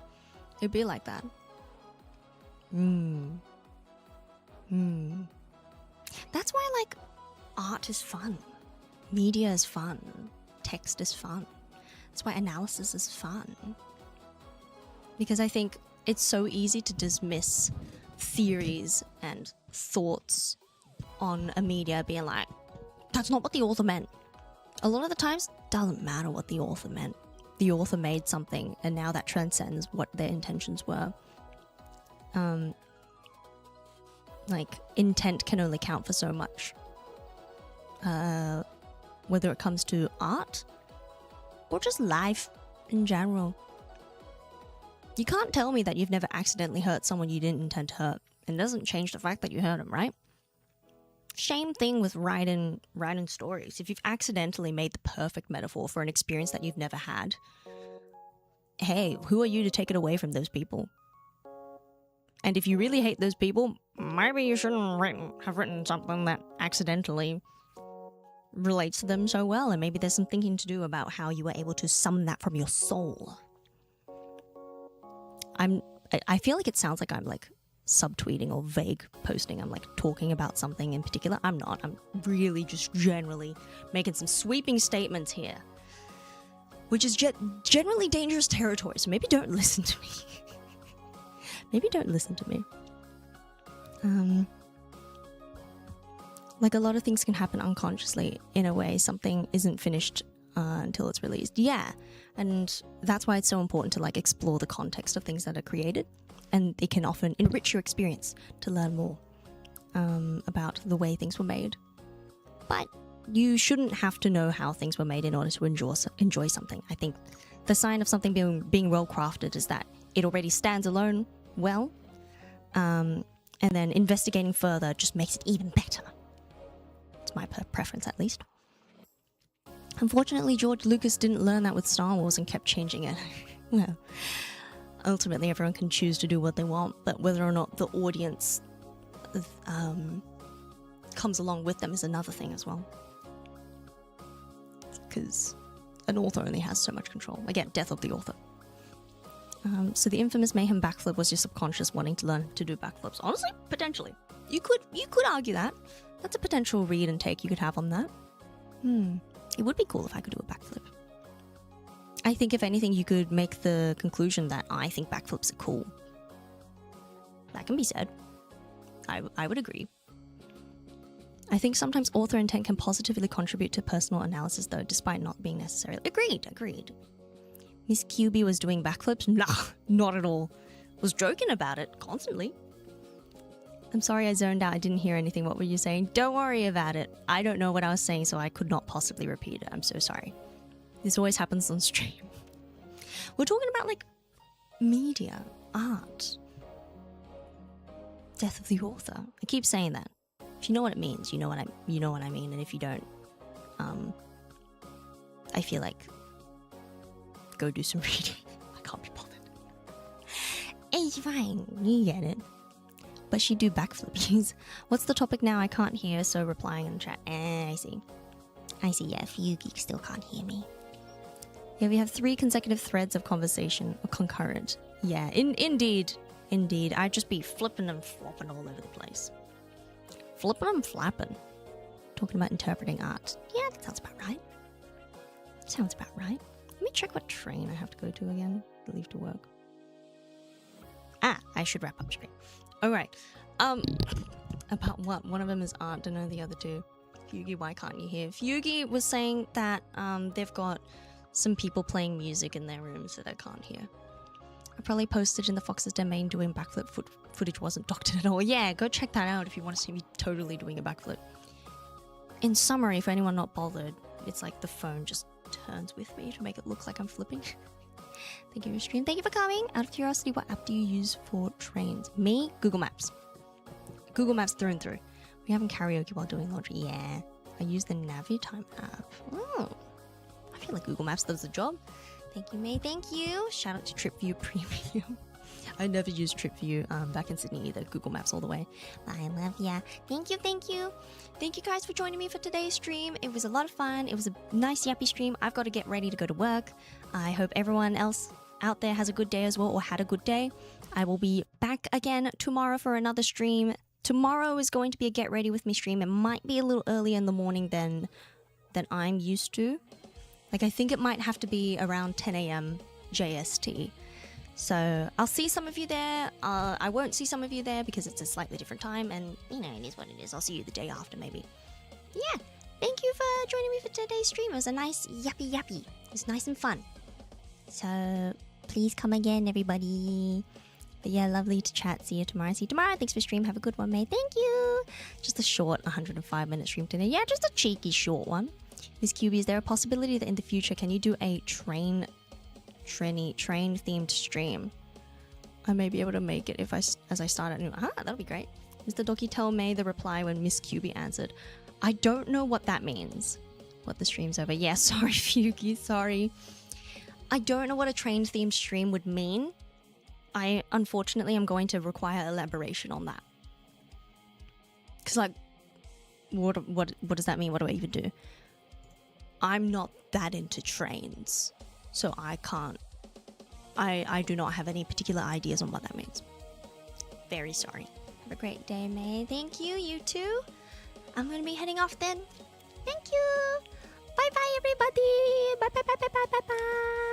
It'd be like that. That's why, like, art is fun. Media is fun. Text is fun. That's why analysis is fun. Because I think it's so easy to dismiss theories and thoughts on a media being like, that's not what the author meant. A lot of the times, it doesn't matter what the author meant. The author made something, and now that transcends what their intentions were. Like, intent can only count for so much. Whether it comes to art or just life in general. You can't tell me that you've never accidentally hurt someone you didn't intend to hurt. It doesn't change the fact that you hurt them, right? Same thing with writing stories. If you've accidentally made the perfect metaphor for an experience that you've never had, hey, who are you to take it away from those people? And if you really hate those people, maybe you shouldn't have written something that accidentally relates to them so well, and maybe there's some thinking to do about how you were able to summon that from your soul. I feel like it sounds like I'm like subtweeting or vague posting. I'm like talking about something in particular. I'm not. I'm really just generally making some sweeping statements here, which is generally dangerous territory. So maybe don't listen to me. Maybe don't listen to me. Like a lot of things can happen unconsciously in a way. Something isn't finished until it's released. Yeah. And that's why it's so important to like explore the context of things that are created. And it can often enrich your experience to learn more about the way things were made. But you shouldn't have to know how things were made in order to enjoy something. I think the sign of something being well crafted is that it already stands alone well. And then investigating further just makes it even better. It's my preference, at least. Unfortunately, George Lucas didn't learn that with Star Wars and kept changing it. Well, ultimately, everyone can choose to do what they want, but whether or not the audience comes along with them is another thing as well. Because an author only has so much control. Again, death of the author. So the infamous mayhem backflip was your subconscious wanting to learn to do backflips. Honestly, potentially. You could argue that. That's a potential read and take you could have on that. It would be cool if I could do a backflip. I think if anything, you could make the conclusion that I think backflips are cool. That can be said. I would agree. I think sometimes author intent can positively contribute to personal analysis though, despite not being necessarily. Agreed. Miss QB was doing backflips? Nah, not at all. Was joking about it constantly. I'm sorry I zoned out. I didn't hear anything. What were you saying? Don't worry about it. I don't know what I was saying, so I could not possibly repeat it. I'm so sorry. This always happens on stream. We're talking about like media, art, death of the author. I keep saying that. If you know what it means, you know what I mean. And if you don't, I feel like go do some reading. I can't be bothered. It's fine. You get it. But she do backflips. What's the topic now? I can't hear, so replying in the chat. I see. Yeah, if you geeks still can't hear me. Yeah, we have 3 consecutive threads of conversation, or concurrent. Yeah, indeed. I'd just be flipping and flopping all over the place. Flipping and flapping. Talking about interpreting art. Yeah, that sounds about right. Let me check what train I have to go to again to leave to work. I should wrap up stream. Alright. About what? One of them is art, don't know the other two. Fugi, why can't you hear? Fugi was saying that they've got some people playing music in their rooms that I can't hear. I probably posted in the Fox's domain doing backflip footage wasn't doctored at all. Yeah, go check that out if you want to see me totally doing a backflip. In summary, for anyone not bothered, it's like the phone just turns with me to make it look like I'm flipping. Thank you for your stream. Thank you for coming. Out of curiosity, what app do you use for trains? Me? Google Maps. Google Maps through and through. We having karaoke while doing laundry? Yeah. I use the Navitime app. Oh. I feel like Google Maps does the job. Thank you, May. Thank you. Shout out to TripView Premium. I never used TripView back in Sydney either. Google Maps all the way. I love ya. Thank you. Thank you guys for joining me for today's stream. It was a lot of fun. It was a nice yappy stream. I've got to get ready to go to work. I hope everyone else out there has a good day as well, or had a good day. I will be back again tomorrow for another stream. Tomorrow is going to be a get ready with me stream. It might be a little earlier in the morning than I'm used to. Like, I think it might have to be around 10 a.m. JST. So I'll see some of you there. I won't see some of you there because it's a slightly different time, and you know, it is what it is. I'll see you the day after maybe. Yeah, thank you for joining me for today's stream. It was a nice yappy. It was nice and fun. So please come again, everybody. But yeah, lovely to chat. See you tomorrow. Thanks for stream. Have a good one, mate. Thank you. Just a short 105-minute stream today. Yeah, just a cheeky short one. Miss QB, is there a possibility that in the future can you do a train themed stream? I may be able to make it as I start at noon. That'll be great. Mr. Doki, tell May the reply when Miss QB answered. I don't know what that means. What the stream's over. Yeah, sorry, Fugi, sorry. I don't know what a train themed stream would mean. I unfortunately am going to require elaboration on that. Cause like, what does that mean? What do I even do? I'm not that into trains, so I can't. I do not have any particular ideas on what that means. Very sorry. Have a great day, May. Thank you, you too. I'm gonna be heading off then. Thank you. Bye bye, everybody. Bye bye bye bye bye bye bye.